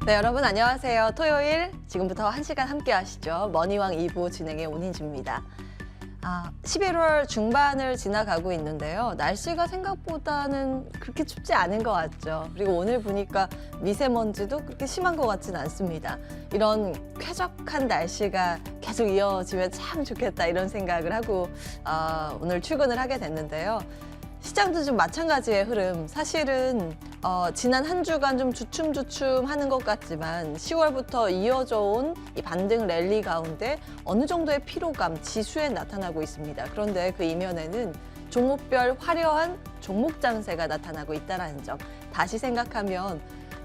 네, 여러분 안녕하세요. 토요일 지금부터 1시간 함께 하시죠. 머니왕 2부 진행의 온희주입니다. 11월 중반을 지나가고 있는데요. 날씨가 생각보다는 그렇게 춥지 않은 것 같죠. 그리고 오늘 보니까 미세먼지도 그렇게 심한 것 같지는 않습니다. 이런 쾌적한 날씨가 계속 이어지면 참 좋겠다 이런 생각을 하고 오늘 출근을 하게 됐는데요. 시장도 좀 마찬가지의 흐름. 사실은 지난 한 주간 좀 주춤주춤하는 것 같지만 10월부터 이어져 온 이 반등 랠리 가운데 어느 정도의 피로감, 지수에 나타나고 있습니다. 그런데 그 이면에는 종목별 화려한 종목 장세가 나타나고 있다는 점. 다시 생각하면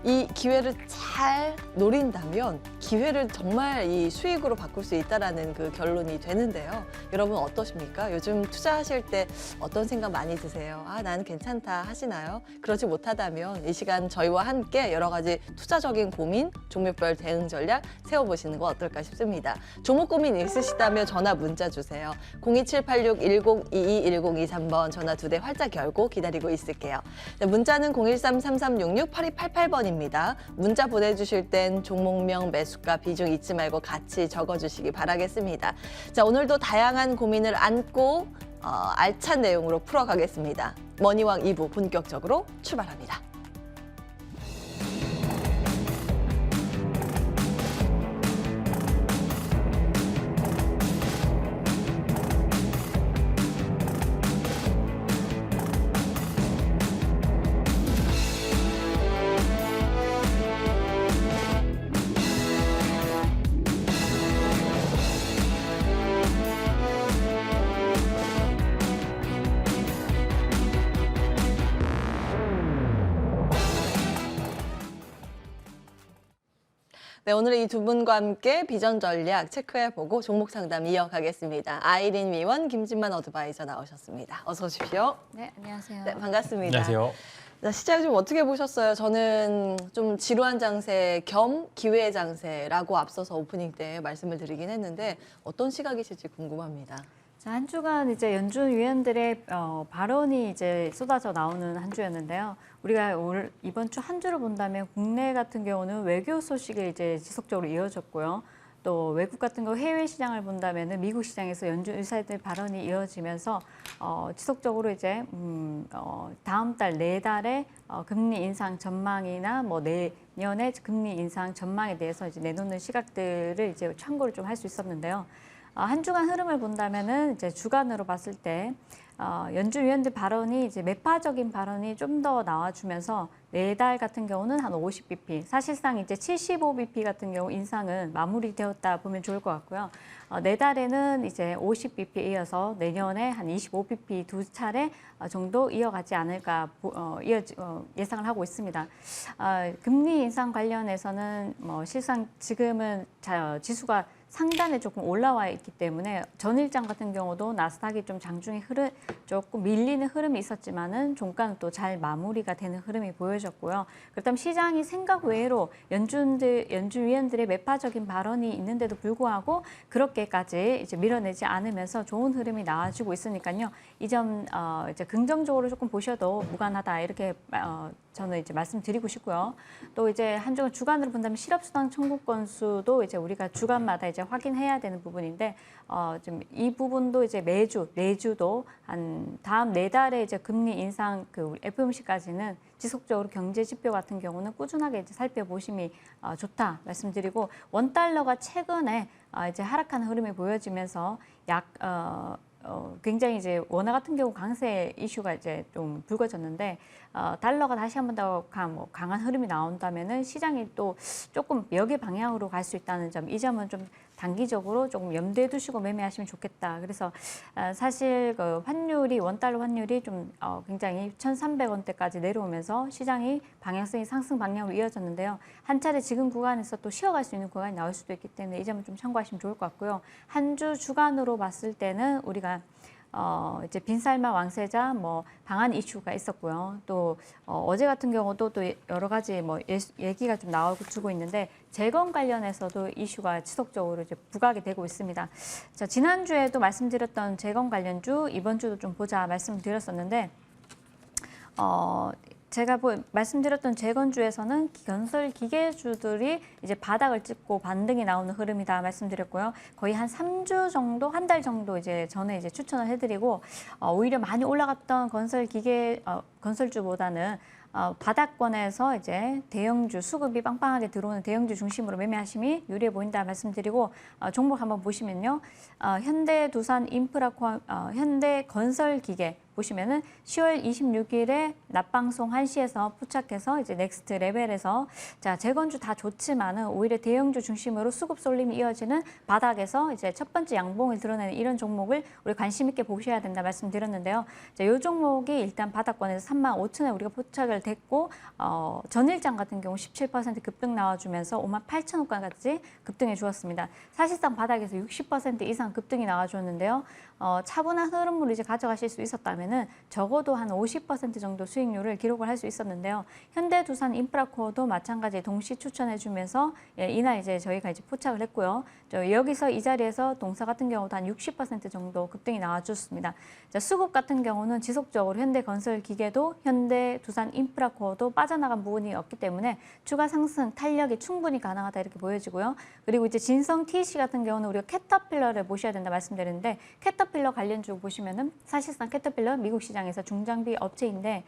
이 기회를 잘 노린다면 기회를 정말 이 수익으로 바꿀 수 있다는 그 결론이 되는데요. 여러분 어떠십니까? 요즘 투자하실 때 어떤 생각 많이 드세요? 나는 괜찮다 하시나요? 그러지 못하다면 이 시간 저희와 함께 여러 가지 투자적인 고민, 종목별 대응 전략 세워보시는 거 어떨까 싶습니다. 종목 고민 있으시다면 전화 문자 주세요. 02786-1022-1023번 전화 2대 활짝 열고 기다리고 있을게요. 문자는 013-3366-8288번입니다. 문자 보내주실 땐 종목명, 매수가, 비중 잊지 말고 같이 적어주시기 바라겠습니다. 자, 오늘도 다양한 고민을 안고 알찬 내용으로 풀어가겠습니다. 머니왕 2부 본격적으로 출발합니다. 네, 오늘 이 두 분과 함께 비전 전략 체크해보고 종목 상담 이어가겠습니다. 아이린 위원, 김진만 어드바이저 나오셨습니다. 어서 오십시오. 네, 안녕하세요. 네, 반갑습니다. 안녕하세요. 자, 시장 좀 어떻게 보셨어요? 저는 좀 지루한 장세 겸 기회의 장세라고 앞서서 오프닝 때 말씀을 드리긴 했는데 어떤 시각이실지 궁금합니다. 자, 한 주간 이제 연준 위원들의 발언이 이제 쏟아져 나오는 한 주였는데요. 우리가 이번 주 한 주를 본다면 국내 같은 경우는 외교 소식이 이제 지속적으로 이어졌고요. 또 외국 같은 거 해외 시장을 본다면은 미국 시장에서 연준 의사들 발언이 이어지면서 지속적으로 이제 다음 달 4달에 금리 인상 전망이나 뭐 내년에 금리 인상 전망에 대해서 이제 내놓는 시각들을 이제 참고를 좀 할 수 있었는데요. 한 주간 흐름을 본다면은 이제 주간으로 봤을 때 연준 위원들 발언이 이제 매파적인 발언이 좀 더 나와주면서 4달 같은 경우는 한 50bp, 사실상 이제 75bp 같은 경우 인상은 마무리되었다 보면 좋을 것 같고요. 4달에는 이제 50bp 이어서 내년에 한 25bp 두 차례 정도 이어가지 않을까 예상을 하고 있습니다. 금리 인상 관련해서는 뭐 실상 지금은 지수가 상단에 조금 올라와 있기 때문에 전일장 같은 경우도 나스닥이 좀 장중에 조금 밀리는 흐름이 있었지만은 종가는 또 잘 마무리가 되는 흐름이 보여졌고요. 그렇다면 시장이 생각 외로 연준 위원들의 매파적인 발언이 있는데도 불구하고 그렇게까지 이제 밀어내지 않으면서 좋은 흐름이 나와주고 있으니까요. 이 점 이제 긍정적으로 조금 보셔도 무관하다 이렇게 저는 이제 말씀드리고 싶고요. 또 이제 한 주간으로 본다면 실업수당 청구 건수도 이제 우리가 주간마다 이제 확인해야 되는 부분인데 좀 이 부분도 이제 내주도 한 다음 4달에 이제 금리 인상 그 FOMC까지는 지속적으로 경제 지표 같은 경우는 꾸준하게 이제 살펴보심이 좋다 말씀드리고 원달러가 최근에 이제 하락하는 흐름이 보여지면서 굉장히 이제 원화 같은 경우 강세 이슈가 이제 좀 불거졌는데 달러가 다시 한 번 더 강한 흐름이 나온다면은 시장이 또 조금 역의 방향으로 갈 수 있다는 점, 이 점은 좀 단기적으로 조금 염두에 두시고 매매하시면 좋겠다. 그래서 사실 그 환율이 원달러 환율이 좀 굉장히 1,300원대까지 내려오면서 시장이 방향성이 상승 방향으로 이어졌는데요. 한 차례 지금 구간에서 또 쉬어갈 수 있는 구간이 나올 수도 있기 때문에 이 점은 좀 참고하시면 좋을 것 같고요. 한 주 주간으로 봤을 때는 우리가 이제 빈살마 왕세자 뭐 방한 이슈가 있었고요. 또 어제 같은 경우도 또 여러 가지 뭐 얘기가 좀 나오고 있는데 재건 관련해서도 이슈가 지속적으로 이제 부각이 되고 있습니다. 자, 지난주에도 말씀드렸던 재건 관련주 이번 주도 좀 보자 말씀드렸었는데 제가 말씀드렸던 재건주에서는 건설 기계주들이 이제 바닥을 찍고 반등이 나오는 흐름이다 말씀드렸고요. 거의 한 3주 정도, 한 달 정도 이제 전에 이제 추천을 해드리고 오히려 많이 올라갔던 건설 기계 건설주보다는 바닥권에서 이제 대형주 수급이 빵빵하게 들어오는 대형주 중심으로 매매하심이 유리해 보인다 말씀드리고 종목 한번 보시면요. 현대 두산 인프라콘 현대 건설기계 보시면은 10월 26일에 낮방송 1시에서 포착해서 이제 넥스트 레벨에서 자, 재건주 다 좋지만은 오히려 대형주 중심으로 수급 쏠림이 이어지는 바닥에서 이제 첫 번째 양봉을 드러내는 이런 종목을 우리 관심 있게 보셔야 된다 말씀드렸는데요. 자, 이 종목이 일단 바닥권에서 35,000에 우리가 포착을 됐고 전일장 같은 경우 17% 급등 나와주면서 58,000원까지 급등해 주었습니다. 사실상 바닥에서 60% 이상 급등이 나와주었는데요. 차분한 흐름으로 이제 가져가실 수 있었다면은 적어도 한 50% 정도 수익률을 기록을 할 수 있었는데요. 현대두산 인프라코어도 마찬가지 동시 추천해주면서 이날 이제 저희가 이제 포착을 했고요. 여기서 이 자리에서 동사 같은 경우도 한 60% 정도 급등이 나와줬습니다. 자, 수급 같은 경우는 지속적으로 현대건설기계도 현대두산 인프라코어도 빠져나간 부분이 없기 때문에 추가 상승 탄력이 충분히 가능하다 이렇게 보여지고요. 그리고 이제 진성 TC 같은 경우는 우리가 캐터필러를 보셔야 된다 말씀드렸는데 캐터필러 관련주 보시면은 사실상 캐터필러 미국 시장에서 중장비 업체인데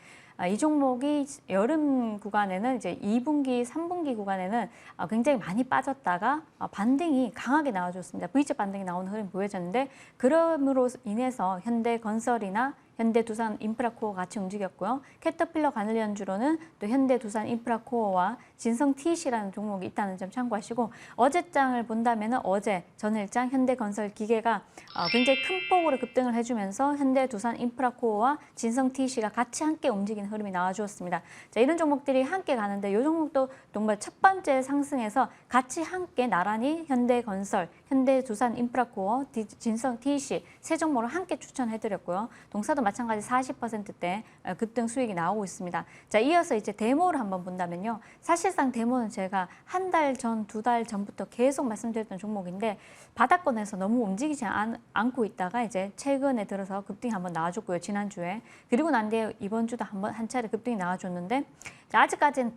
이 종목이 여름 구간에는 이제 2분기, 3분기 구간에는 굉장히 많이 빠졌다가 반등이 강하게 나와줬습니다. V자 반등이 나오는 흐름이 보여졌는데 그럼으로 인해서 현대건설이나 현대두산 인프라코어 같이 움직였고요. 캐터필러 관련주로는 또 현대두산 인프라코어와 진성 TC라는 종목이 있다는 점 참고하시고 어제장을 본다면 어제 전일장 현대건설기계가 굉장히 큰 폭으로 급등을 해주면서 현대두산 인프라코어와 진성 TC가 같이 함께 움직이는 흐름이 나와주었습니다. 자, 이런 종목들이 함께 가는데 이 종목도 정말 첫 번째 상승에서 같이 함께 나란히 현대건설, 현대두산 인프라코어, 진성 TC 세 종목을 함께 추천해드렸고요. 동사도 마찬가지 40%대 급등 수익이 나오고 있습니다. 자, 이어서 이제 데모를 한번 본다면요. 사실상 데모는 제가 한 달 전, 2달 전부터 계속 말씀드렸던 종목인데 바닥권에서 너무 움직이지 않고 있다가 이제 최근에 들어서 급등이 한번 나와줬고요. 지난주에. 그리고 난 뒤에 이번 주도 한 차례 급등이 나와줬는데 자, 아직까지는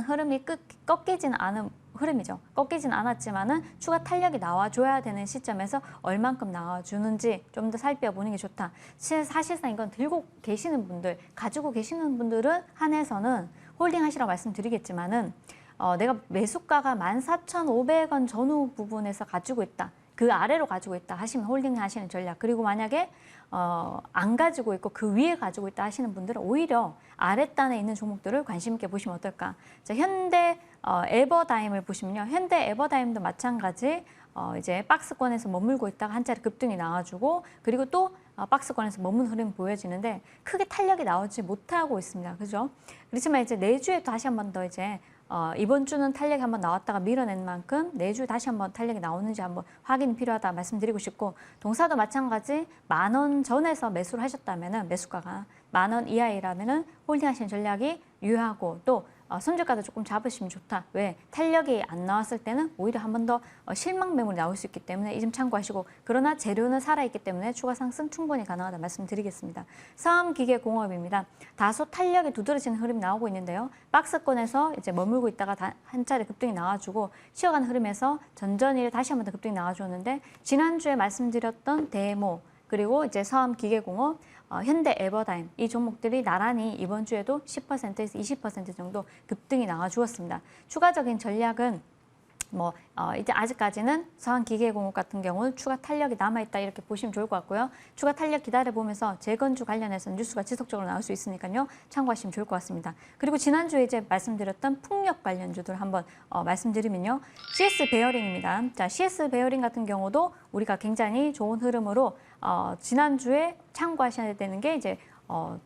흐름이 꺾이지는 않은 흐름이죠. 꺾이진 않았지만은 추가 탄력이 나와줘야 되는 시점에서 얼만큼 나와주는지 좀 더 살펴보는 게 좋다. 사실상 이건 들고 계시는 분들, 가지고 계시는 분들은 한해서는 홀딩 하시라고 말씀드리겠지만은 내가 매수가가 14,500원 전후 부분에서 가지고 있다. 그 아래로 가지고 있다 하시면 홀딩 하시는 전략. 그리고 만약에 안 가지고 있고 그 위에 가지고 있다 하시는 분들은 오히려 아랫단에 있는 종목들을 관심 있게 보시면 어떨까. 자, 현대 에버다임을 보시면요. 현대 에버다임도 마찬가지 이제 박스권에서 머물고 있다가 한 차례 급등이 나와주고 그리고 또 박스권에서 머문 흐름이 보여지는데 크게 탄력이 나오지 못하고 있습니다. 그죠? 그렇지만 이제 내주에 다시 한 번 더 이제 이번 주는 탄력이 한번 나왔다가 밀어낸 만큼 내주 다시 한번 탄력이 나오는지 한번 확인이 필요하다 말씀드리고 싶고 동사도 마찬가지 10,000원 전에서 매수를 하셨다면은 매수가가 10,000원 이하이라면은 홀딩하시는 전략이 유효하고 또 손절가도 조금 잡으시면 좋다. 왜? 탄력이 안 나왔을 때는 오히려 한 번 더 실망 매물이 나올 수 있기 때문에 이 점 참고하시고 그러나 재료는 살아있기 때문에 추가 상승 충분히 가능하다 말씀드리겠습니다. 사암기계공업입니다. 다소 탄력이 두드러지는 흐름이 나오고 있는데요. 박스권에서 이제 머물고 있다가 한 차례 급등이 나와주고 쉬어가는 흐름에서 전전일에 다시 한 번 더 급등이 나와줬는데 지난주에 말씀드렸던 데모 그리고 이제 서암기계공업 현대 에버다임 이 종목들이 나란히 이번 주에도 10%에서 20% 정도 급등이 나와 주었습니다. 추가적인 전략은 이제 아직까지는 서한기계공업 같은 경우는 추가 탄력이 남아있다 이렇게 보시면 좋을 것 같고요. 추가 탄력 기다려보면서 재건주 관련해서 뉴스가 지속적으로 나올 수 있으니까요. 참고하시면 좋을 것 같습니다. 그리고 지난주에 이제 말씀드렸던 풍력 관련주들 한번 말씀드리면요. CS 베어링입니다. 자, CS 베어링 같은 경우도 우리가 굉장히 좋은 흐름으로 지난주에 참고하셔야 되는 게 이제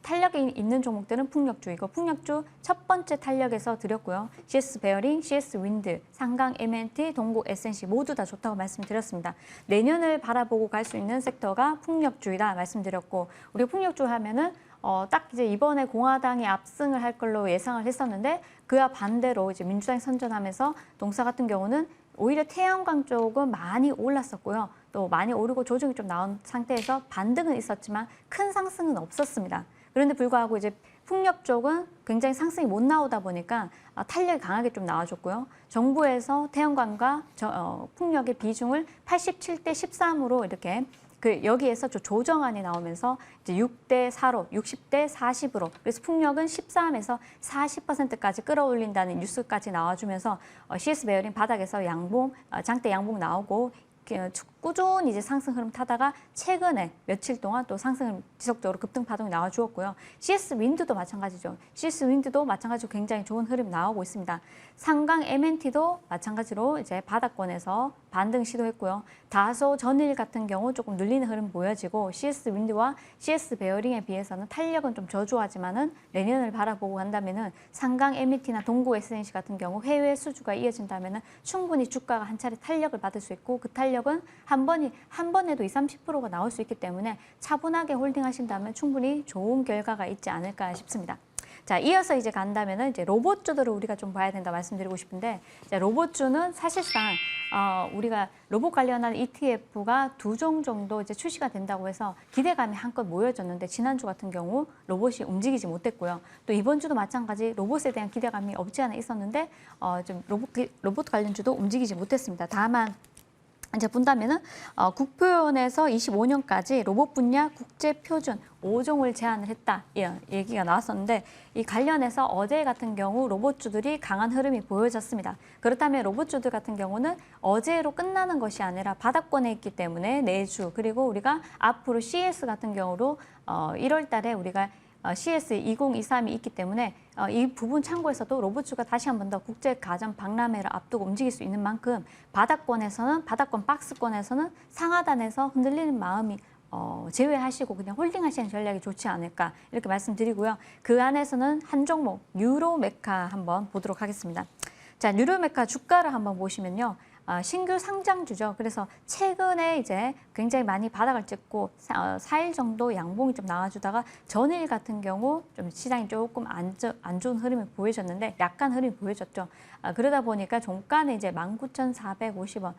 탄력이 있는 종목들은 풍력주이고 풍력주 첫 번째 탄력에서 드렸고요. CS 베어링, CS 윈드, 상강 M&T, 동국 SNC 모두 다 좋다고 말씀드렸습니다. 내년을 바라보고 갈 수 있는 섹터가 풍력주이다 말씀드렸고 우리 풍력주 하면은 딱 이제 이번에 공화당이 압승을 할 걸로 예상을 했었는데 그와 반대로 이제 민주당이 선전하면서 동사 같은 경우는 오히려 태양광 쪽은 많이 올랐었고요. 또 많이 오르고 조정이 좀 나온 상태에서 반등은 있었지만 큰 상승은 없었습니다. 그런데 불구하고 이제 풍력 쪽은 굉장히 상승이 못 나오다 보니까 탄력이 강하게 좀 나와줬고요. 정부에서 태양광과 풍력의 비중을 87대 13으로 이렇게 여기에서 조정안이 나오면서 이제 6대 4로 60대 40으로 그래서 풍력은 13에서 40%까지 끌어올린다는 뉴스까지 나와주면서 CS 베어링 바닥에서 장대 양봉 나오고 꾸준히 이제 상승 흐름 타다가 최근에 며칠 동안 또 상승 흐름 지속적으로 급등 파동이 나와 주었고요. CS 윈드도 마찬가지죠. CS 윈드도 마찬가지로 굉장히 좋은 흐름이 나오고 있습니다. 상강 MNT도 마찬가지로 이제 바닥권에서 반등 시도했고요. 다소 전일 같은 경우 조금 눌리는 흐름 보여지고 CS 윈드와 CS 베어링에 비해서는 탄력은 좀 저조하지만은 내년을 바라보고 간다면은 상강 MNT나 동구 SNC 같은 경우 해외 수주가 이어진다면은 충분히 주가가 한 차례 탄력을 받을 수 있고 그 탄력은 한 번에도 20, 30%가 나올 수 있기 때문에 차분하게 홀딩하신다면 충분히 좋은 결과가 있지 않을까 싶습니다. 자, 이어서 이제 간다면은 이제 로봇주들을 우리가 좀 봐야 된다 말씀드리고 싶은데, 로봇주는 사실상 우리가 로봇 관련한 ETF가 2종 정도 이제 출시가 된다고 해서 기대감이 한껏 모여졌는데 지난주 같은 경우 로봇이 움직이지 못했고요. 또 이번 주도 마찬가지 로봇에 대한 기대감이 없지 않아 있었는데 좀 로봇 관련주도 움직이지 못했습니다. 다만 이제 본다면은 국표연에서 25년까지 로봇 분야 국제 표준 5종을 제안을 했다 이런 얘기가 나왔었는데 이 관련해서 어제 같은 경우 로봇주들이 강한 흐름이 보여졌습니다. 그렇다면 로봇주들 같은 경우는 어제로 끝나는 것이 아니라 바닥권에 있기 때문에 내주 그리고 우리가 앞으로 CS 같은 경우로 1월 달에 우리가 CS 2023이 있기 때문에 이 부분 참고해서도 로봇주가 다시 한 번 더 국제 가전 박람회를 앞두고 움직일 수 있는 만큼 바닥권 박스권에서는 상하단에서 흔들리는 마음이 제외하시고 그냥 홀딩하시는 전략이 좋지 않을까 이렇게 말씀드리고요. 그 안에서는 한 종목 유로메카 한번 보도록 하겠습니다. 자, 유로메카 주가를 한번 보시면요. 신규 상장주죠. 그래서 최근에 이제 굉장히 많이 바닥을 찍고 4일 정도 양봉이 좀 나와주다가 전일 같은 경우 좀 시장이 조금 안 좋은 흐름이 보여졌는데 약간 흐름이 보여졌죠. 그러다 보니까 종가는 이제 19,450원,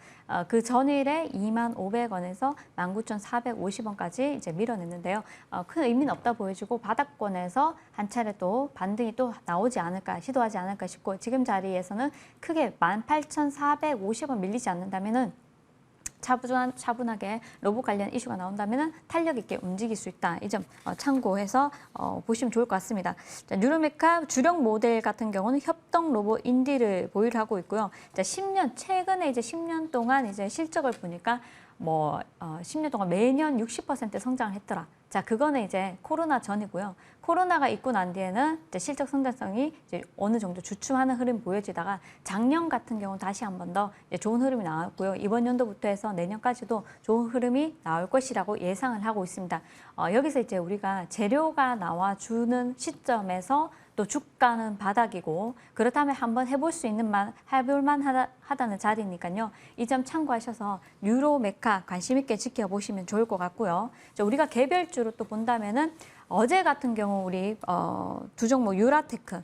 그 전일에 25,500원에서 19,450원까지 이제 밀어냈는데요. 큰 의미는 없다 보여지고 바닥권에서 한 차례 또 반등이 또 나오지 않을까, 시도하지 않을까 싶고 지금 자리에서는 크게 18,450원 밀리지 않는다면은 차분하게 로봇 관련 이슈가 나온다면 탄력 있게 움직일 수 있다. 이 점 참고해서 보시면 좋을 것 같습니다. 자, 뉴로메카 주력 모델 같은 경우는 협동 로봇 인디를 보유를 하고 있고요. 자, 최근에 이제 10년 동안 이제 실적을 보니까 10년 동안 매년 60% 성장을 했더라. 자, 그거는 이제 코로나 전이고요. 코로나가 있고 난 뒤에는 이제 실적 성장성이 이제 어느 정도 주춤하는 흐름이 보여지다가 작년 같은 경우 다시 한 번 더 좋은 흐름이 나왔고요. 이번 연도부터 해서 내년까지도 좋은 흐름이 나올 것이라고 예상을 하고 있습니다. 여기서 이제 우리가 재료가 나와주는 시점에서 또 주가는 바닥이고 그렇다면 한번 해볼 만하다는 자리니까요. 이 점 참고하셔서 유로메카 관심 있게 지켜보시면 좋을 것 같고요. 우리가 개별주로 또 본다면은 어제 같은 경우 우리 두 종목 유라테크.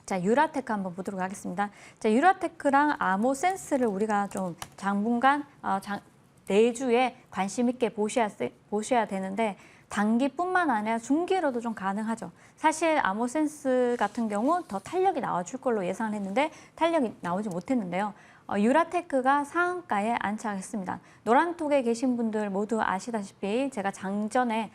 자, 유라테크 한번 보도록 하겠습니다. 자, 유라테크랑 아모센스를 우리가 좀 당분간 내주에 관심 있게 보셔야 되는데 단기뿐만 아니라 중기로도 좀 가능하죠. 사실 아모센스 같은 경우 더 탄력이 나와줄 걸로 예상을 했는데 탄력이 나오지 못했는데요. 유라테크가 상한가에 안착했습니다. 노란톡에 계신 분들 모두 아시다시피 제가 장전에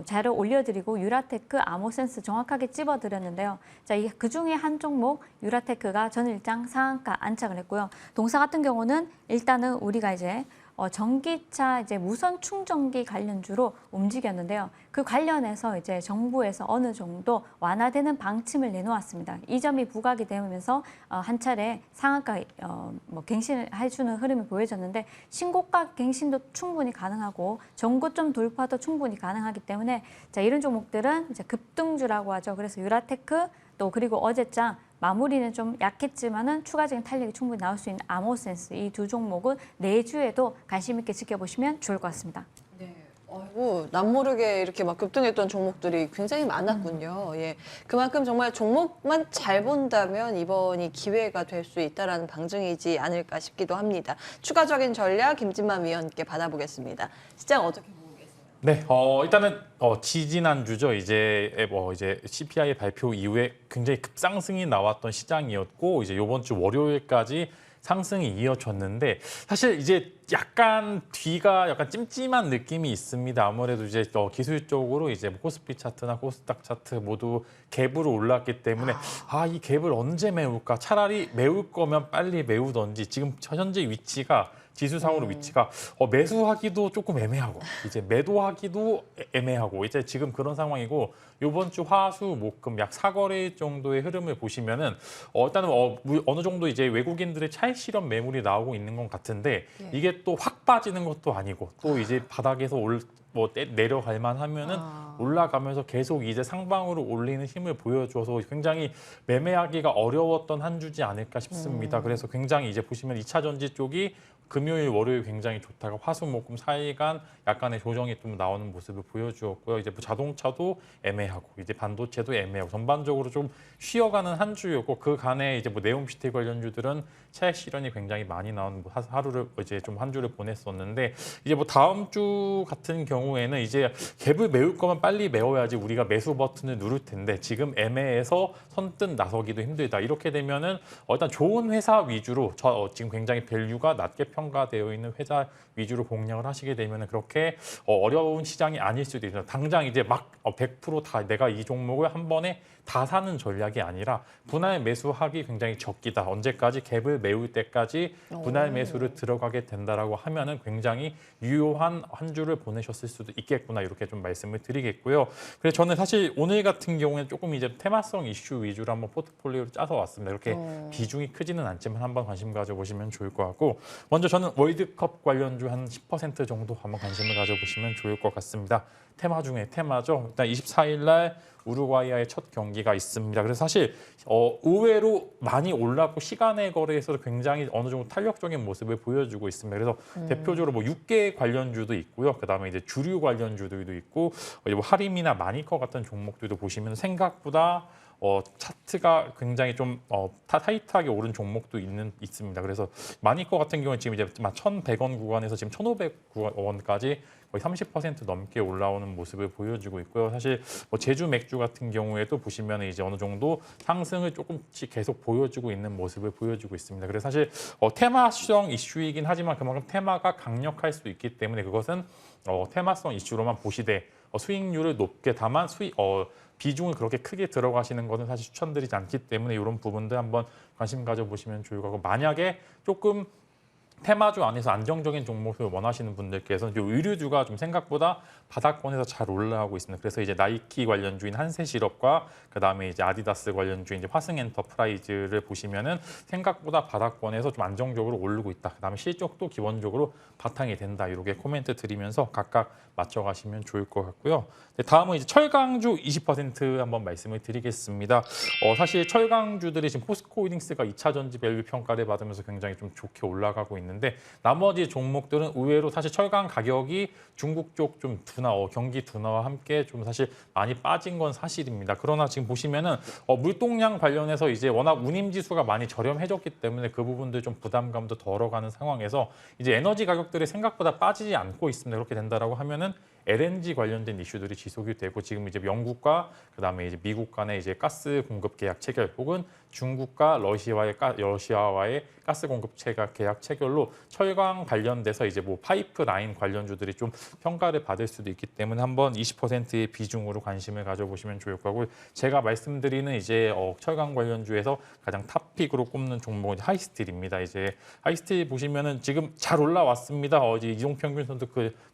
자료 올려드리고 유라테크, 아모센스 정확하게 찝어드렸는데요. 자, 그 중에 한 종목 유라테크가 전일장 상한가 안착을 했고요. 동사 같은 경우는 일단은 우리가 이제 전기차 이제 무선 충전기 관련주로 움직였는데요. 그 관련해서 이제 정부에서 어느 정도 완화되는 방침을 내놓았습니다. 이 점이 부각이 되면서 한 차례 상한가 갱신을 해주는 흐름이 보여졌는데 신고가 갱신도 충분히 가능하고 전고점 돌파도 충분히 가능하기 때문에 자, 이런 종목들은 이제 급등주라고 하죠. 그래서 유라테크 또 그리고 어제장 마무리는 좀 약했지만은 추가적인 탄력이 충분히 나올 수 있는 아모센스 이 두 종목은 내주에도 관심 있게 지켜보시면 좋을 것 같습니다. 네. 남모르게 이렇게 막 급등했던 종목들이 굉장히 많았군요. 예. 그만큼 정말 종목만 잘 본다면 이번이 기회가 될 수 있다라는 방증이지 않을까 싶기도 합니다. 추가적인 전략 김진만 위원께 받아보겠습니다. 시장 어떻게 보고 계세요? 네, 일단은 지지난주죠. 이제 CPI 발표 이후에 굉장히 급상승이 나왔던 시장이었고 이제 이번 주 월요일까지 상승이 이어졌는데 사실 이제 약간 뒤가 약간 찜찜한 느낌이 있습니다. 아무래도 이제 기술적으로 이제 뭐 코스피 차트나 코스닥 차트 모두 갭으로 올랐기 때문에 이 갭을 언제 메울까? 차라리 메울 거면 빨리 메우던지 지금 현재 위치가 지수상으로 위치가 매수하기도 조금 애매하고 이제 매도하기도 애매하고 이제 지금 그런 상황이고 이번 주 화수 목금 약 4거래일 정도의 흐름을 보시면은 일단은 어느 정도 이제 외국인들의 차익 실현 매물이 나오고 있는 것 같은데 이게 또 확 빠지는 것도 아니고 또 이제 바닥에서 내려갈 만하면은 올라가면서 계속 이제 상방으로 올리는 힘을 보여줘서 굉장히 매매하기가 어려웠던 한 주지 않을까 싶습니다. 그래서 굉장히 이제 보시면 2차 전지 쪽이 금요일, 월요일 굉장히 좋다가 화수목금 사이간 약간의 조정이 좀 나오는 모습을 보여주었고요. 이제 뭐 자동차도 애매하고 이제 반도체도 애매하고 전반적으로 좀 쉬어가는 한 주였고 그 간에 이제 뭐 네옴시티 관련주들은 차익 실현이 굉장히 많이 나오는 하루를 이제 좀 한 주를 보냈었는데 이제 뭐 다음 주 같은 경우에는 이제 갭을 메울 거면 빨리 메워야지 우리가 매수 버튼을 누를 텐데 지금 애매해서 선뜻 나서기도 힘들다. 이렇게 되면은 일단 좋은 회사 위주로 지금 굉장히 밸류가 낮게 평가되어 있는 회사 위주로 공략을 하시게 되면 그렇게 어려운 시장이 아닐 수도 있어요. 당장 이제 막 100%다 내가 이 종목을 한 번에 다 사는 전략이 아니라 분할 매수하기 굉장히 적기다. 언제까지 갭을 메울 때까지 분할 매수를 들어가게 된다라고 하면은 굉장히 유효한 한 주를 보내셨을 수도 있겠구나 이렇게 좀 말씀을 드리겠고요. 그래서 저는 사실 오늘 같은 경우에는 조금 이제 테마성 이슈 위주로 한번 포트폴리오를 짜서 왔습니다. 이렇게 비중이 크지는 않지만 한번 관심 가져보시면 좋을 것 같고 먼저 저는 월드컵 관련주 한 10% 정도 한번 관심을 가져보시면 좋을 것 같습니다. 테마 중에 테마죠. 일단 24일 날 우루과이와의 첫 경기가 있습니다. 그래서 사실 의외로 많이 올랐고 시간의 거래에서도 굉장히 어느 정도 탄력적인 모습을 보여주고 있습니다. 그래서 대표적으로 뭐 육계 관련주도 있고요. 그다음에 이제 주류 관련주들도 있고 뭐 하림이나 마니커 같은 종목들도 보시면 생각보다 차트가 굉장히 좀 타이트하게 오른 종목도 있습니다. 그래서 마니커 같은 경우는 지금 이제 1,100원 구간에서 지금 1,500원까지 거의 30% 넘게 올라오는 모습을 보여주고 있고요. 사실 뭐 제주 맥주 같은 경우에도 보시면 이제 어느 정도 상승을 조금씩 계속 보여주고 있는 모습을 보여주고 있습니다. 그래서 사실 테마성 이슈이긴 하지만 그만큼 테마가 강력할 수 있기 때문에 그것은 테마성 이슈로만 보시되 수익률을 높게 다만 비중을 그렇게 크게 들어가시는 것은 사실 추천드리지 않기 때문에 이런 부분들 한번 관심 가져보시면 좋을 것 같고 만약에 조금 테마주 안에서 안정적인 종목을 원하시는 분들께서는 이 의류주가 좀 생각보다 바닥권에서 잘 올라가고 있습니다. 그래서 이제 나이키 관련주인 한세실업과 그다음에 이제 아디다스 관련주인 이제 화승엔터프라이즈를 보시면은 생각보다 바닥권에서 좀 안정적으로 오르고 있다. 그다음에 실적도 기본적으로 바탕이 된다. 이렇게 코멘트 드리면서 각각 맞춰가시면 좋을 것 같고요. 다음은 이제 철강주 20% 한번 말씀을 드리겠습니다. 사실 철강주들이 지금 포스코홀딩스가 2차 전지 밸류 평가를 받으면서 굉장히 좀 좋게 올라가고 있는데 나머지 종목들은 의외로 사실 철강 가격이 중국 쪽 좀 경기 둔화와 함께 좀 사실 많이 빠진 건 사실입니다. 그러나 지금 보시면은 물동량 관련해서 이제 워낙 운임 지수가 많이 저렴해졌기 때문에 그 부분들 좀 부담감도 덜어가는 상황에서 이제 에너지 가격들이 생각보다 빠지지 않고 있습니다. 그렇게 된다라고 하면은 LNG 관련된 이슈들이 지속이 되고 지금 이제 영국과 그다음에 이제 미국 간의 이제 가스 공급 계약 체결 혹은 중국과 러시아와의 가스 공급 계약 체결로 철강 관련돼서 이제 뭐 파이프라인 관련주들이 좀 평가를 받을 수도 있기 때문에 한번 20%의 비중으로 관심을 가져보시면 좋을 거고 제가 말씀드리는 이제 철강 관련주에서 가장 탑픽으로 꼽는 종목은 하이스틸입니다. 이제 하이스틸 보시면은 지금 잘 올라왔습니다. 어제 이동평균 선도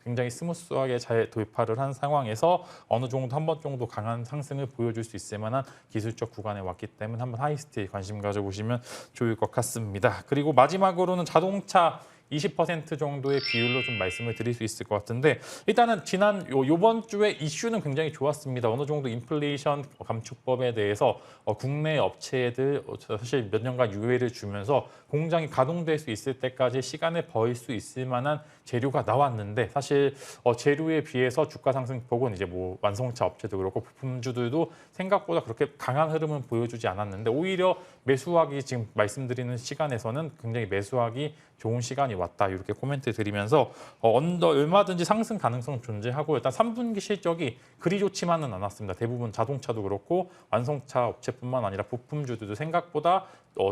굉장히 스무스하게 잘 돌파를 한 상황에서 어느 정도 한 번 정도 강한 상승을 보여줄 수 있을 만한 기술적 구간에 왔기 때문에 한번 하이스틸 관심 가져보시면 좋을 것 같습니다. 그리고 마지막으로는 자동차 20% 정도의 비율로 좀 말씀을 드릴 수 있을 것 같은데 일단은 요번 주에 이슈는 굉장히 좋았습니다. 어느 정도 인플레이션 감축법에 대해서 국내 업체들 사실 몇 년간 유예를 주면서 공장이 가동될 수 있을 때까지 시간을 벌 수 있을 만한 재료가 나왔는데 사실 재료에 비해서 주가 상승폭은 이제 뭐 완성차 업체도 그렇고 부품주들도 생각보다 그렇게 강한 흐름은 보여주지 않았는데 오히려 매수하기 지금 말씀드리는 시간에서는 굉장히 매수하기 좋은 시간이 왔다 이렇게 코멘트 드리면서 언더 얼마든지 상승 가능성 존재하고 일단 3분기 실적이 그리 좋지만은 않았습니다. 대부분 자동차도 그렇고 완성차 업체뿐만 아니라 부품주들도 생각보다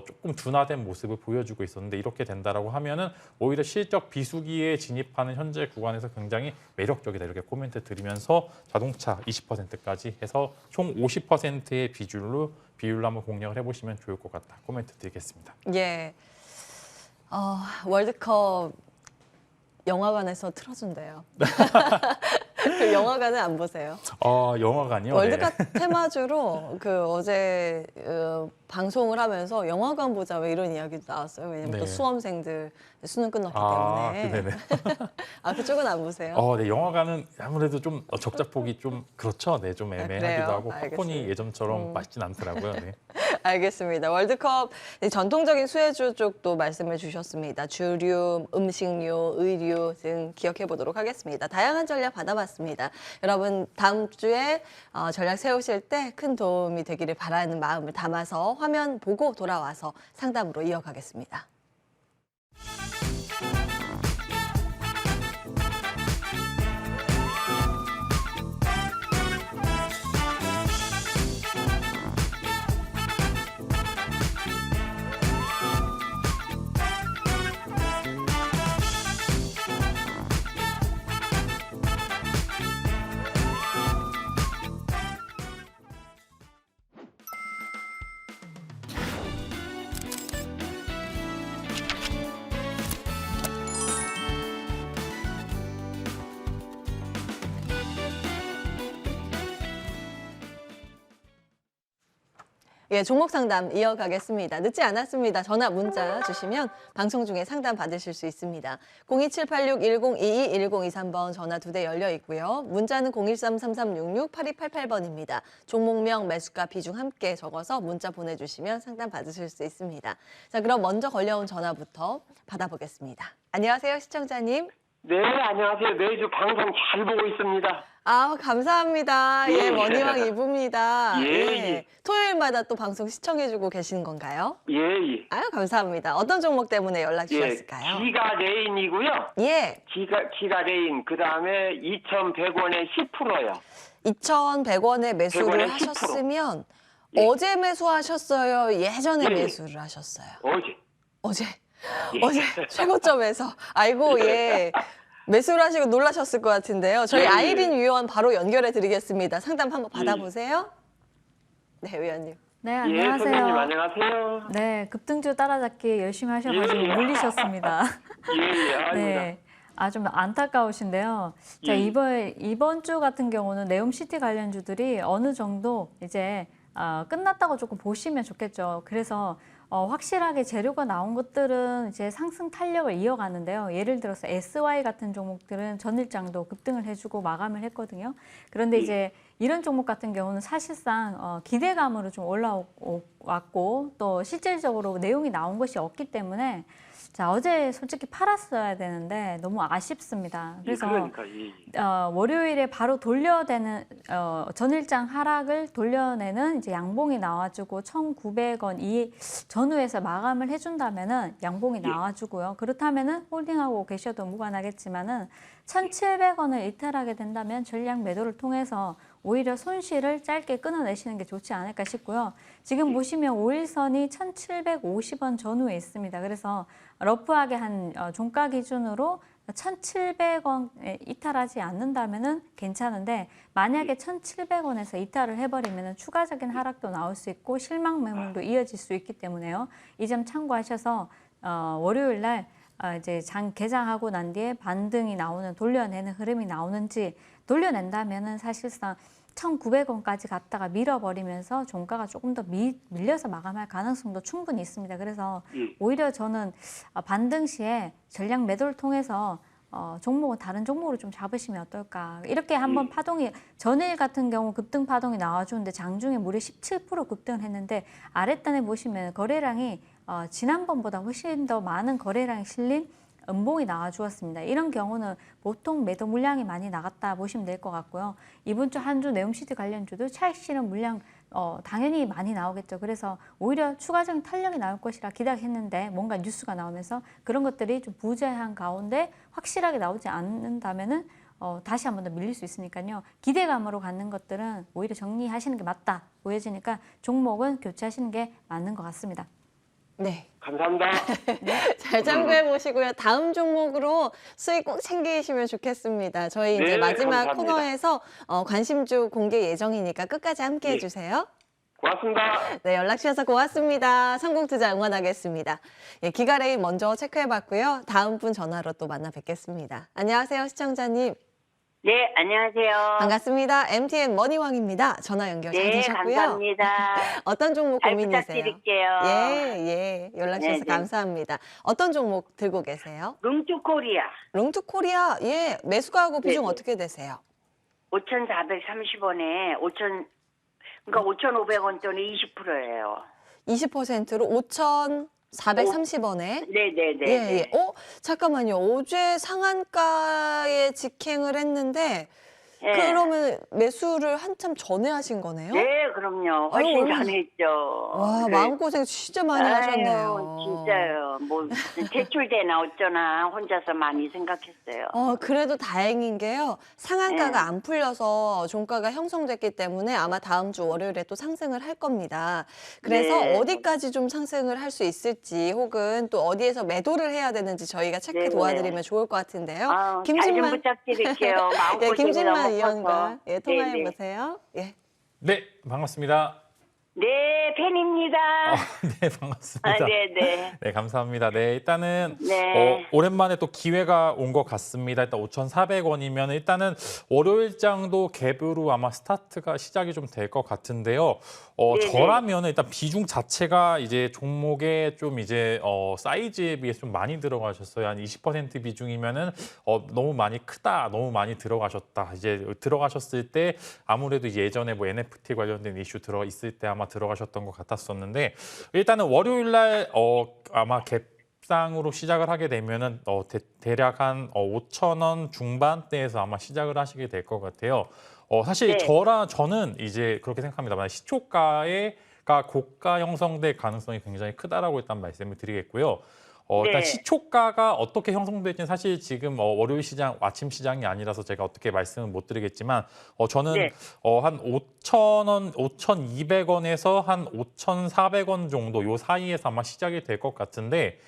조금 둔화된 모습을 보여주고 있었는데 이렇게 된다라고 하면은 오히려 실적 비수기에 진입하는 현재 구간에서 굉장히 매력적이다 이렇게 코멘트 드리면서 자동차 20%까지 해서 총 50%의 비율로 한번 공략을 해보시면 좋을 것 같다 코멘트 드리겠습니다. 예. 월드컵 영화관에서 틀어준대요. 그 영화관은 안 보세요? 영화관이요? 월드컵 테마주로 어제 방송을 하면서 영화관 보자 왜 이런 이야기도 나왔어요. 왜냐면 네. 또 수험생들 수능 끝났기 때문에. 네네. 그쪽은 안 보세요? 네, 영화관은 아무래도 좀 적자폭이 좀 그렇죠. 네, 좀 애매하기도 그래요? 하고 알겠습니다. 팝콘이 예전처럼 맛있진 않더라고요. 네. 알겠습니다. 월드컵 전통적인 수혜주 쪽도 말씀을 주셨습니다. 주류, 음식료, 의류 등 기억해 보도록 하겠습니다. 다양한 전략 받아봤습니다. 여러분 다음 주에 전략 세우실 때 큰 도움이 되기를 바라는 마음을 담아서 화면 보고 돌아와서 상담으로 이어가겠습니다. 예, 종목 상담 이어가겠습니다. 늦지 않았습니다. 전화 문자 주시면 방송 중에 상담 받으실 수 있습니다. 02786-1022, 1023번 전화 2대 열려 있고요. 문자는 013-3366-8288번입니다. 종목명, 매수가, 비중 함께 적어서 문자 보내주시면 상담 받으실 수 있습니다. 자, 그럼 먼저 걸려온 전화부터 받아보겠습니다. 안녕하세요, 시청자님. 네, 안녕하세요. 매주 방송 잘 보고 있습니다. 감사합니다. 예, 예. 머니왕 이부입니다. 예. 토요일마다 또 방송 시청해주고 계신 건가요? 예. 감사합니다. 어떤 종목 때문에 연락 주셨을까요? 기가 레인이고요. 예, 기가 레인, 그 다음에 2,100원에 10%요. 2,100원에 매수를 100원에 10%. 하셨으면 예. 어제 매수하셨어요? 예전에 예. 매수를 하셨어요? 어제. 예. 어제 최고점에서. 아이고, 예. 매수를 하시고 놀라셨을 것 같은데요. 저희 예. 아이린 위원 바로 연결해 드리겠습니다. 상담 한번 받아보세요. 네, 위원님. 네, 예, 안녕하세요. 선생님 안녕하세요. 네, 급등주 따라잡기 열심히 하셔가지고 예. 물리셨습니다. 아닙니다. 네. 좀 안타까우신데요. 자, 예. 이번 주 같은 경우는 네옴시티 관련주들이 어느 정도 이제 끝났다고 조금 보시면 좋겠죠. 그래서 확실하게 재료가 나온 것들은 이제 상승 탄력을 이어가는데요. 예를 들어서 SY 같은 종목들은 전일장도 급등을 해주고 마감을 했거든요. 그런데 이제 이런 종목 같은 경우는 사실상 기대감으로 좀 올라왔고 또 실질적으로 내용이 나온 것이 없기 때문에 자, 어제 솔직히 팔았어야 되는데 너무 아쉽습니다. 그래서 그러니까, 월요일에 바로 돌려대는 전일장 하락을 돌려내는 이제 양봉이 나와주고 1,900원 이 전후에서 마감을 해준다면은 양봉이 나와주고요. 그렇다면은 홀딩하고 계셔도 무관하겠지만은 1,700원을 이탈하게 된다면 전량 매도를 통해서 오히려 손실을 짧게 끊어내시는 게 좋지 않을까 싶고요. 지금 보시면 5일선이 1,750원 전후에 있습니다. 그래서 러프하게 한 종가 기준으로 1,700원에 이탈하지 않는다면은 괜찮은데 만약에 1,700원에서 이탈을 해버리면은 추가적인 하락도 나올 수 있고 실망 매물도 이어질 수 있기 때문에요. 이 점 참고하셔서 월요일 날 이제 장 개장하고 난 뒤에 반등이 나오는 돌려내는 흐름이 나오는지 돌려낸다면은 사실상 1,900원까지 갔다가 밀어버리면서 종가가 조금 더 밀려서 마감할 가능성도 충분히 있습니다. 그래서 오히려 저는 반등 시에 전량 매도를 통해서 종목은 다른 종목으로 좀 잡으시면 어떨까. 이렇게 한번 파동이 전일 같은 경우 급등 파동이 나와주는데 장중에 무려 17% 급등을 했는데 아랫단에 보시면 거래량이 지난번보다 훨씬 더 많은 거래량이 실린 음봉이 나와주었습니다. 이런 경우는 보통 매도 물량이 많이 나갔다 보시면 될 것 같고요. 이번 주 한 주 네옴시티 관련주도 차익 실현 물량 당연히 많이 나오겠죠. 그래서 오히려 추가적인 탄력이 나올 것이라 기대했는데 뭔가 뉴스가 나오면서 그런 것들이 좀 부재한 가운데 확실하게 나오지 않는다면은 다시 한 번 더 밀릴 수 있으니까요. 기대감으로 갖는 것들은 오히려 정리하시는 게 맞다 보여지니까 종목은 교체하시는 게 맞는 것 같습니다. 네. 감사합니다. 잘 참고해 보시고요. 다음 종목으로 수익 꼭 챙기시면 좋겠습니다. 저희 이제 네, 마지막 감사합니다. 코너에서 관심주 공개 예정이니까 끝까지 함께 네. 해주세요. 고맙습니다. 네, 연락 주셔서 고맙습니다. 성공투자 응원하겠습니다. 예, 기가레인 먼저 체크해봤고요. 다음 분 전화로 또 만나 뵙겠습니다. 안녕하세요, 시청자님. 네, 안녕하세요. 반갑습니다. MTN 머니왕입니다. 전화 연결 잘 네, 되셨고요. 감사합니다. 어떤 종목 잘 고민이세요? 부탁드릴게요. 예. 연락 주셔서 네, 네. 감사합니다. 어떤 종목 들고 계세요? 룽투코리아 롱투코리아, 예. 매수가하고 비중 네, 네. 어떻게 되세요? 5,430원에 그러니까 5,500원 돈이 20%예요. 20%로 5,430원에. 네, 네, 네. 예. 잠깐만요. 어제 상한가에 직행을 했는데 네. 그러면 매수를 한참 전에 하신 거네요? 네, 그럼요. 훨씬 아유, 전에 했죠. 와, 그래. 마음고생 진짜 많이 하셨네요. 진짜요. 뭐 대출되나 어쩌나 혼자서 많이 생각했어요. 그래도 다행인 게요. 상한가가 네. 안 풀려서 종가가 형성됐기 때문에 아마 다음 주 월요일에 또 상승을 할 겁니다. 그래서 네. 어디까지 좀 상승을 할 수 있을지 혹은 또 어디에서 매도를 해야 되는지 저희가 체크 네. 도와드리면 좋을 것 같은데요. 잘 좀 부탁드릴게요. 예, 김진만 마음고생이 의원과 너무 커서. 통화해 네, 네. 보세요. 예. 네, 반갑습니다. 네, 팬입니다. 네, 반갑습니다. 네, 네. 네, 감사합니다. 네, 일단은 네. 오랜만에 또 기회가 온 것 같습니다. 일단 5,400원이면 일단은 월요일장도 갭으로 아마 스타트가 시작이 좀 될 것 같은데요. 네네. 저라면 일단 비중 자체가 이제 종목에 좀 이제 사이즈에 비해서 좀 많이 들어가셨어요. 한 20% 비중이면은 너무 많이 크다, 너무 많이 들어가셨다. 이제 들어가셨을 때 아무래도 예전에 뭐 NFT 관련된 이슈 들어 있을 때 아마 들어가셨던 것 같았었는데 일단은 월요일 날 아마 갭상으로 시작을 하게 되면은 대략 한 5,000원 중반대에서 아마 시작을 하시게 될 것 같아요. 사실 네. 저는 이제 그렇게 생각합니다. 만약 시초가가 고가 형성될 가능성이 굉장히 크다라고 일단 말씀을 드리겠고요. 일단 네. 시초가가 어떻게 형성될지는 사실 지금 월요일 시장, 아침 시장이 아니라서 제가 어떻게 말씀을 못 드리겠지만 저는 네. 한 5,000원, 5,200원에서 한 5,400원 정도 요 사이에서 아마 시작이 될 것 같은데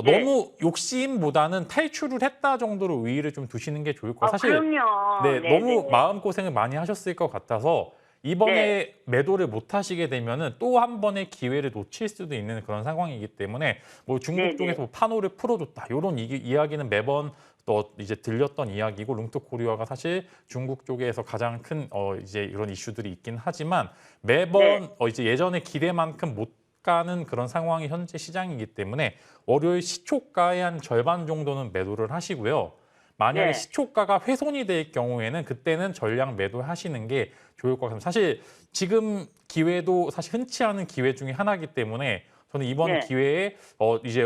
네. 너무 욕심보다는 탈출을 했다 정도로 의의를 좀 두시는 게 좋을 것 같아요. 사실 그럼요. 네, 네, 너무 네. 마음고생을 많이 하셨을 것 같아서 이번에 네. 매도를 못 하시게 되면은 또 한 번의 기회를 놓칠 수도 있는 그런 상황이기 때문에 뭐 중국 네, 쪽에서 뭐 판호를 풀어줬다 이런 이야기는 매번 또 이제 들렸던 이야기고 룽투코리아가 사실 중국 쪽에서 가장 큰 이제 이런 이슈들이 있긴 하지만 매번 네. 이제 예전의 기대만큼 못 가는 그런 상황이 현재 시장이기 때문에 월요일 시초가의 한 절반 정도는 매도를 하시고요. 만약에 네. 시초가가 훼손이 될 경우에는 그때는 전량 매도하시는 게 좋을 것 같습니다. 사실 지금 기회도 사실 흔치 않은 기회 중에 하나이기 때문에 저는 이번 네. 기회에 이제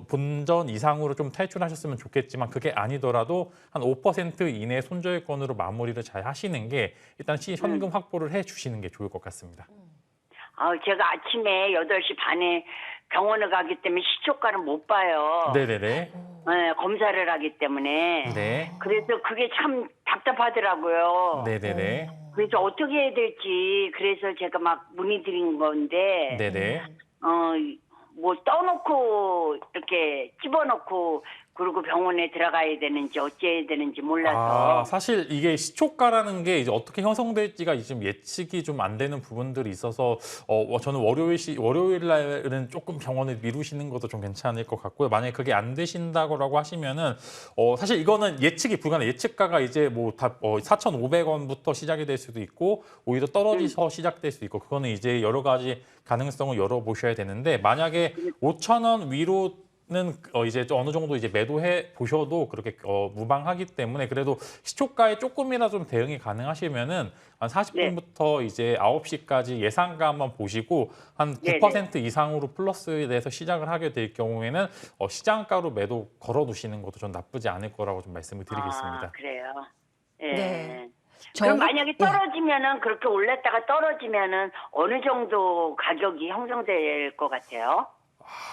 본전 이상으로 좀 탈출하셨으면 좋겠지만 그게 아니더라도 한 5% 이내 손절권으로 마무리를 잘 하시는 게 일단 현금 확보를 해 주시는 게 좋을 것 같습니다. 제가 아침에 8시 반에 병원을 가기 때문에 시초가를 못 봐요. 네네네. 네, 검사를 하기 때문에. 네. 그래서 그게 참 답답하더라고요. 네네네. 그래서 어떻게 해야 될지 그래서 제가 막 문의드린 건데 네네. 뭐 떠놓고 이렇게 집어넣고 그리고 병원에 들어가야 되는지 어찌해야 되는지 몰라서. 사실 이게 시초가라는 게 이제 어떻게 형성될지가 지금 예측이 좀 안 되는 부분들이 있어서 저는 월요일 날은 조금 병원을 미루시는 것도 좀 괜찮을 것 같고요. 만약에 그게 안 되신다고 하시면은 사실 이거는 예측이 불가능. 예측가가 이제 뭐 다 4,500원부터 시작이 될 수도 있고 오히려 떨어지서 시작될 수도 있고 그거는 이제 여러 가지 가능성을 열어보셔야 되는데 만약에 5,000원 위로 는 이제 어느 정도 이제 매도해 보셔도 그렇게 무방하기 때문에 그래도 시초가에 조금이라 좀 대응이 가능하시면은 한 40분부터 이제 9시까지 예상가 한번 보시고 한 9% 이상으로 플러스에 대해서 시작을 하게 될 경우에는 시장가로 매도 걸어두시는 것도 좀 나쁘지 않을 거라고 좀 말씀을 드리겠습니다. 그래요. 네. 네. 그럼 저는- 만약에 예. 떨어지면은 그렇게 올랐다가 떨어지면은 어느 정도 가격이 형성될 것 같아요?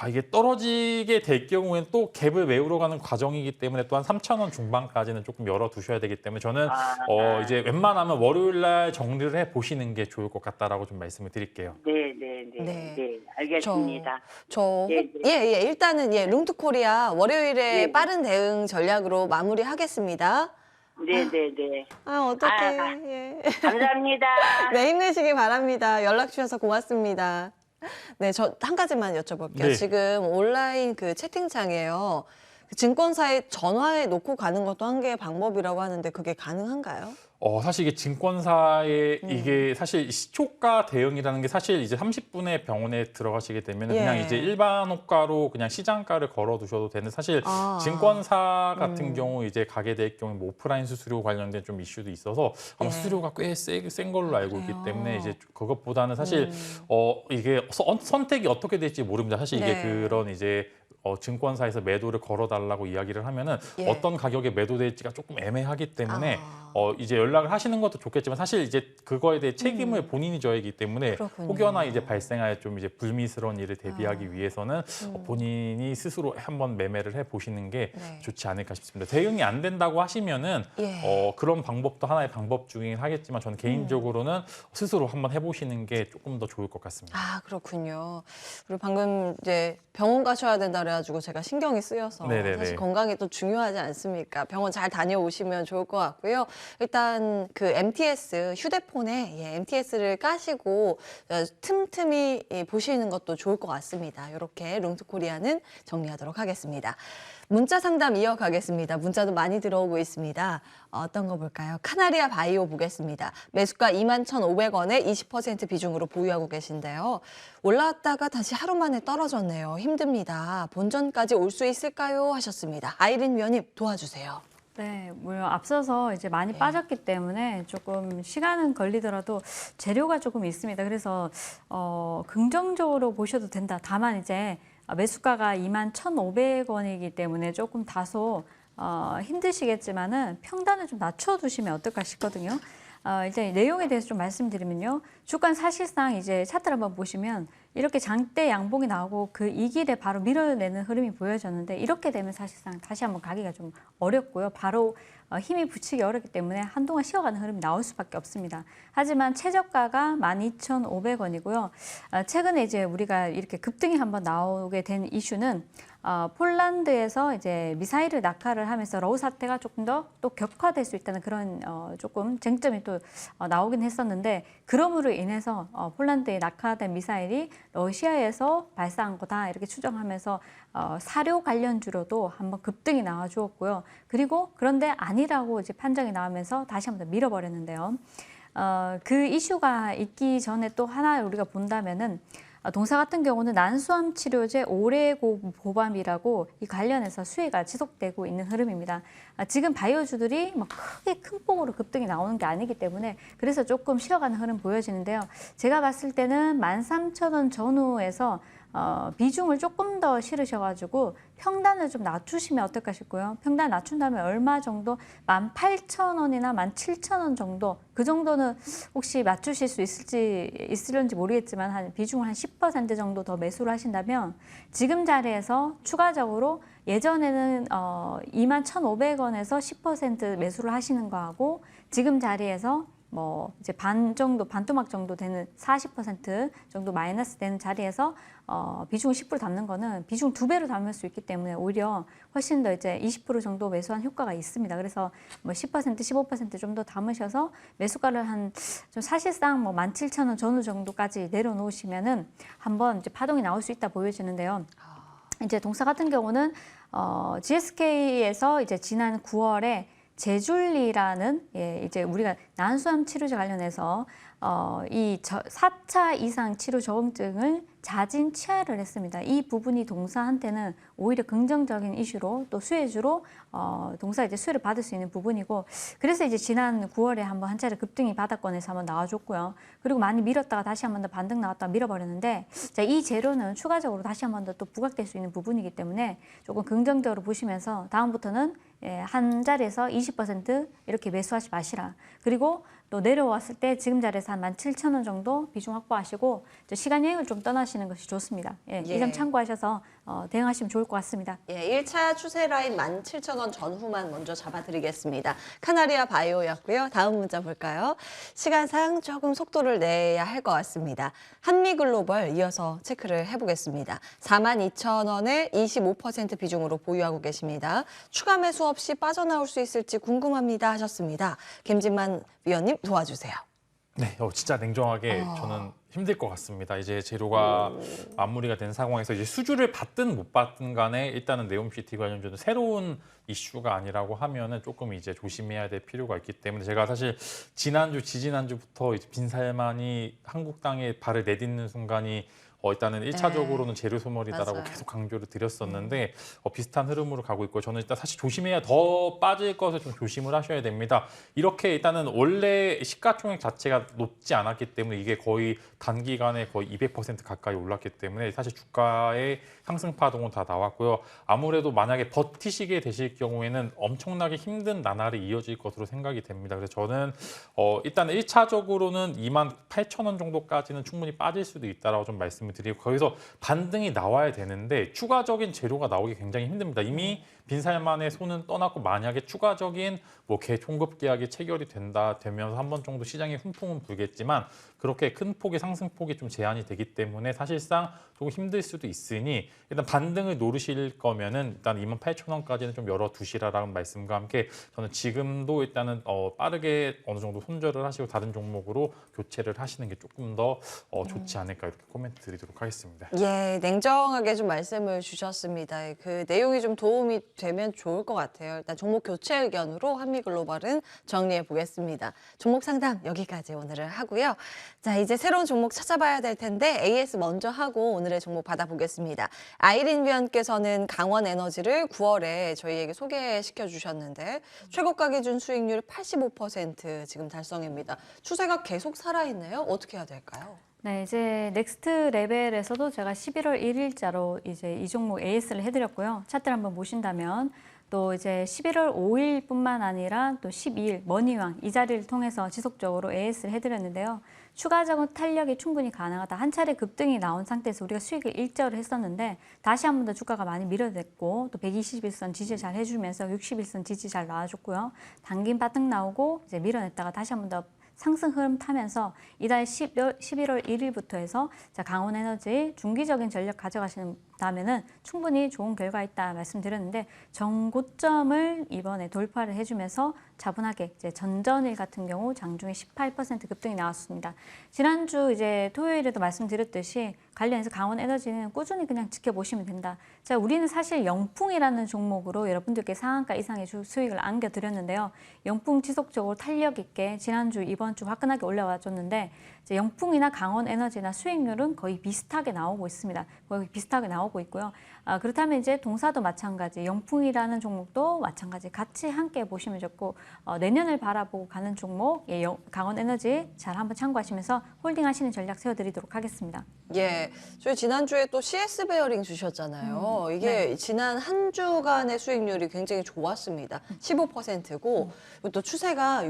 이게 떨어지게 될 경우에는 또 갭을 메우러 가는 과정이기 때문에 또한 3,000원 중반까지는 조금 열어두셔야 되기 때문에 저는 이제 웬만하면 월요일 날 정리를 해 보시는 게 좋을 것 같다라고 좀 말씀을 드릴게요. 네, 네. 알겠습니다. 예, 예, 일단은 예, 룽투코리아 월요일에 네. 빠른 대응 전략으로 마무리하겠습니다. 네. 어떡해. 아, 예. 감사합니다. 네, 힘내시기 바랍니다. 연락 주셔서 고맙습니다. 네, 저 한 가지만 여쭤볼게요. 네. 지금 온라인 그 채팅창에요. 그 증권사에 전화해 놓고 가는 것도 한 개의 방법이라고 하는데 그게 가능한가요? 사실 이게 증권사의 이게 사실 시초가 대응이라는 게 사실 이제 30분에 병원에 들어가시게 되면 예. 그냥 이제 일반 호가로 그냥 시장가를 걸어 두셔도 되는 사실 아. 증권사 같은 경우 이제 가게 될 경우 뭐 오프라인 수수료 관련된 좀 이슈도 있어서 아마 예. 수수료가 꽤 센 걸로 알고 있기 그래요? 때문에 이제 그것보다는 사실 이게 선택이 어떻게 될지 모릅니다. 사실 이게 네. 그런 이제 증권사에서 매도를 걸어달라고 이야기를 하면은 예. 어떤 가격에 매도될지가 조금 애매하기 때문에 아. 이제 연락을 하시는 것도 좋겠지만 사실 이제 그거에 대해 책임을 본인이 져야 하기 때문에 그렇군요. 혹여나 이제 발생할 좀 이제 불미스러운 일을 대비하기 아. 위해서는 본인이 스스로 한번 매매를 해 보시는 게 네. 좋지 않을까 싶습니다. 대응이 안 된다고 하시면은 예. 그런 방법도 하나의 방법 중이긴 하겠지만 저는 개인적으로는 스스로 한번 해보시는 게 조금 더 좋을 것 같습니다. 아, 그렇군요. 그리고 방금 이제 병원 가셔야 된다 그래가지고 제가 신경이 쓰여서 네네네. 사실 건강이 또 중요하지 않습니까? 병원 잘 다녀오시면 좋을 것 같고요. 일단 그 MTS 휴대폰에 MTS를 까시고 틈틈이 보시는 것도 좋을 것 같습니다. 이렇게 룽투코리아는 정리하도록 하겠습니다. 문자 상담 이어가겠습니다. 문자도 많이 들어오고 있습니다. 어떤 거 볼까요? 카나리아 바이오 보겠습니다. 매수가 21,500원에 20% 비중으로 보유하고 계신데요. 올라왔다가 다시 하루 만에 떨어졌네요. 힘듭니다. 본전까지 올 수 있을까요? 하셨습니다. 아이린 위원님 도와주세요. 네, 물론 앞서서 이제 많이 빠졌기 때문에 조금 시간은 걸리더라도 재료가 조금 있습니다. 그래서 긍정적으로 보셔도 된다. 다만 이제 매수가가 21,500원이기 때문에 조금 다소 힘드시겠지만은 평단을 좀 낮춰두시면 어떨까 싶거든요. 일단 내용에 대해서 좀 말씀드리면요. 주가는 사실상 이제 차트를 한번 보시면 이렇게 장대 양봉이 나오고 그 이 길에 바로 밀어내는 흐름이 보여졌는데 이렇게 되면 사실상 다시 한번 가기가 좀 어렵고요. 바로 힘이 붙이기 어렵기 때문에 한동안 쉬어가는 흐름이 나올 수밖에 없습니다. 하지만 최저가가 12,500원이고요. 최근에 이제 우리가 이렇게 급등이 한번 나오게 된 이슈는 폴란드에서 이제 미사일을 낙하를 하면서 러우 사태가 조금 더 또 격화될 수 있다는 그런 조금 쟁점이 또 나오긴 했었는데 그러므로 인해서 폴란드에 낙하된 미사일이 러시아에서 발사한 거다 이렇게 추정하면서 사료 관련주로도 한번 급등이 나와 주었고요. 그리고 그런데 아니라고 이제 판정이 나오면서 다시 한번 더 밀어버렸는데요. 그 이슈가 있기 전에 또 하나 우리가 본다면은 동사 같은 경우는 난수암 치료제 오레고보밤이라고 이 관련해서 수혜가 지속되고 있는 흐름입니다. 지금 바이오주들이 막 크게 큰 폭으로 급등이 나오는 게 아니기 때문에 그래서 조금 쉬어가는 흐름 보여지는데요. 제가 봤을 때는 13,000원 전후에서 비중을 조금 더 실으셔가지고 평단을 좀 낮추시면 어떨까 싶고요. 평단 낮춘다면 얼마 정도? 18,000원이나 17,000원 정도 그 정도는 혹시 맞추실 수 있을지 모르겠지만 한 비중을 한 10% 정도 더 매수를 하신다면 지금 자리에서 추가적으로 예전에는 21,500원에서 10% 매수를 하시는 거하고 지금 자리에서 뭐 이제 반 정도 반토막 정도 되는 40% 정도 마이너스 되는 자리에서 비중을 10% 담는 거는 비중 2배로 담을 수 있기 때문에 오히려 훨씬 더 이제 20% 정도 매수한 효과가 있습니다. 그래서 뭐 10% 15% 좀 더 담으셔서 매수가를 한 좀 사실상 뭐 17,000원 전후 정도까지 내려놓으시면은 한번 이제 파동이 나올 수 있다 보여지는데요. 이제 동사 같은 경우는 GSK에서 이제 지난 9월에 제줄리라는 이제 우리가 난수암 치료제 관련해서 이 4차 이상 치료 적응증을 자진 취하를 했습니다. 이 부분이 동사한테는 오히려 긍정적인 이슈로 또 수혜주로 동사 이제 수혜를 받을 수 있는 부분이고 그래서 이제 지난 9월에 한번 한 차례 급등이 바닥권에서 한번 나와줬고요. 그리고 많이 밀었다가 다시 한번 더 반등 나왔다가 밀어버렸는데 자, 이 재료는 추가적으로 다시 한번 더 또 부각될 수 있는 부분이기 때문에 조금 긍정적으로 보시면서 다음부터는 한 자리에서 20% 이렇게 매수하지 마시라. 그리고 또 내려왔을 때 지금 자리에서 한 17,000원 정도 비중 확보하시고 시간 여행을 좀 떠나시는 것이 좋습니다. 예. 이 점 참고하셔서 대응하시면 좋을 것 같습니다. 예, 1차 추세 라인 17,000원 전후만 먼저 잡아드리겠습니다. 카나리아 바이오였고요. 다음 문자 볼까요? 시간상 조금 속도를 내야 할 것 같습니다. 한미글로벌 이어서 체크를 해보겠습니다. 42,000원에 25% 비중으로 보유하고 계십니다. 추가 매수 없이 빠져나올 수 있을지 궁금합니다 하셨습니다. 김진만 위원님 도와주세요. 네, 진짜 냉정하게 저는 힘들 것 같습니다. 이제 재료가 마무리가 된 상황에서 이제 수주를 받든 못 받든 간에 일단은 네옴시티 관련주는 새로운 이슈가 아니라고 하면은 조금 이제 조심해야 될 필요가 있기 때문에 제가 사실 지난주, 지지난주부터 이제 빈살만이 한국 땅에 발을 내딛는 순간이 일단은 1차적으로는 재료 소멸이다라고 맞아요. 계속 강조를 드렸었는데 비슷한 흐름으로 가고 있고 저는 일단 사실 조심해야 더 빠질 것을 좀 조심을 하셔야 됩니다. 이렇게 일단은 원래 시가총액 자체가 높지 않았기 때문에 이게 거의 단기간에 거의 200% 가까이 올랐기 때문에 사실 주가의 상승 파동은 다 나왔고요. 아무래도 만약에 버티시게 되실 경우에는 엄청나게 힘든 나날이 이어질 것으로 생각이 됩니다. 그래서 저는 일단 1차적으로는 28,000원 정도까지는 충분히 빠질 수도 있다라고 좀 말씀을 드리고 거기서 반등이 나와야 되는데 추가적인 재료가 나오기 굉장히 힘듭니다. 이미 빈살만의 손은 떠났고 만약에 추가적인 총급 계약이 체결이 되면서 한 번 정도 시장에 훈풍은 불겠지만 그렇게 큰 폭의 상승폭이 좀 제한이 되기 때문에 사실상 조금 힘들 수도 있으니 일단 반등을 노리실 거면은 일단 28,000원까지는 좀 열어두시라라는 말씀과 함께 저는 지금도 일단은 빠르게 어느 정도 손절을 하시고 다른 종목으로 교체를 하시는 게 조금 더 좋지 않을까 이렇게 코멘트 드리도록 하겠습니다. 예, 냉정하게 좀 말씀을 주셨습니다. 그 내용이 좀 도움이 되면 좋을 것 같아요. 일단 종목 교체 의견으로 한미글로벌은 정리해 보겠습니다. 종목 상담 여기까지 오늘은 하고요. 자, 이제 새로운 종목 찾아봐야 될 텐데 AS 먼저 하고 오늘의 종목 받아보겠습니다. 아이린 위원께서는 강원에너지를 9월에 저희에게 소개시켜 주셨는데 최고가 기준 수익률 85% 지금 달성입니다. 추세가 계속 살아있네요. 어떻게 해야 될까요? 네, 이제 넥스트 레벨에서도 제가 11월 1일자로 이제 이 종목 AS를 해드렸고요. 차트를 한번 보신다면 또 이제 11월 5일뿐만 아니라 또 12일 머니왕 이 자리를 통해서 지속적으로 AS를 해드렸는데요. 추가적인 탄력이 충분히 가능하다. 한 차례 급등이 나온 상태에서 우리가 수익을 일절을 했었는데 다시 한 번 더 주가가 많이 밀어냈고 또 121선 지지 잘 해주면서 61선 지지 잘 나와줬고요. 당긴 바닥 나오고 이제 밀어냈다가 다시 한 번 더 상승 흐름 타면서 이달 11월 1일부터 해서 강원에너지 중기적인 전략 가져가신다면은 충분히 좋은 결과 있다 말씀드렸는데 정고점을 이번에 돌파를 해주면서 차분하게 이제 전전일 같은 경우 장중에 18% 급등이 나왔습니다. 지난주 이제 토요일에도 말씀드렸듯이 관련해서 강원에너지는 꾸준히 그냥 지켜보시면 된다. 자, 우리는 사실 영풍이라는 종목으로 여러분들께 상한가 이상의 수익을 안겨드렸는데요. 영풍 지속적으로 탄력 있게 지난주 이번 주 화끈하게 올라와 줬는데 이제 영풍이나 강원에너지나 수익률은 거의 비슷하게 나오고 있습니다. 거의 비슷하게 나오고 있고요. 그렇다면 이제 동사도 마찬가지, 영풍이라는 종목도 마찬가지 같이 함께 보시면 좋고 내년을 바라보고 가는 종목 강원에너지 잘 한번 참고하시면서 홀딩하시는 전략 세워드리도록 하겠습니다. 예, 저희 지난주에 또 CS 베어링 주셨잖아요. 이게 네. 지난 한 주간의 수익률이 굉장히 좋았습니다. 15%고 또 추세가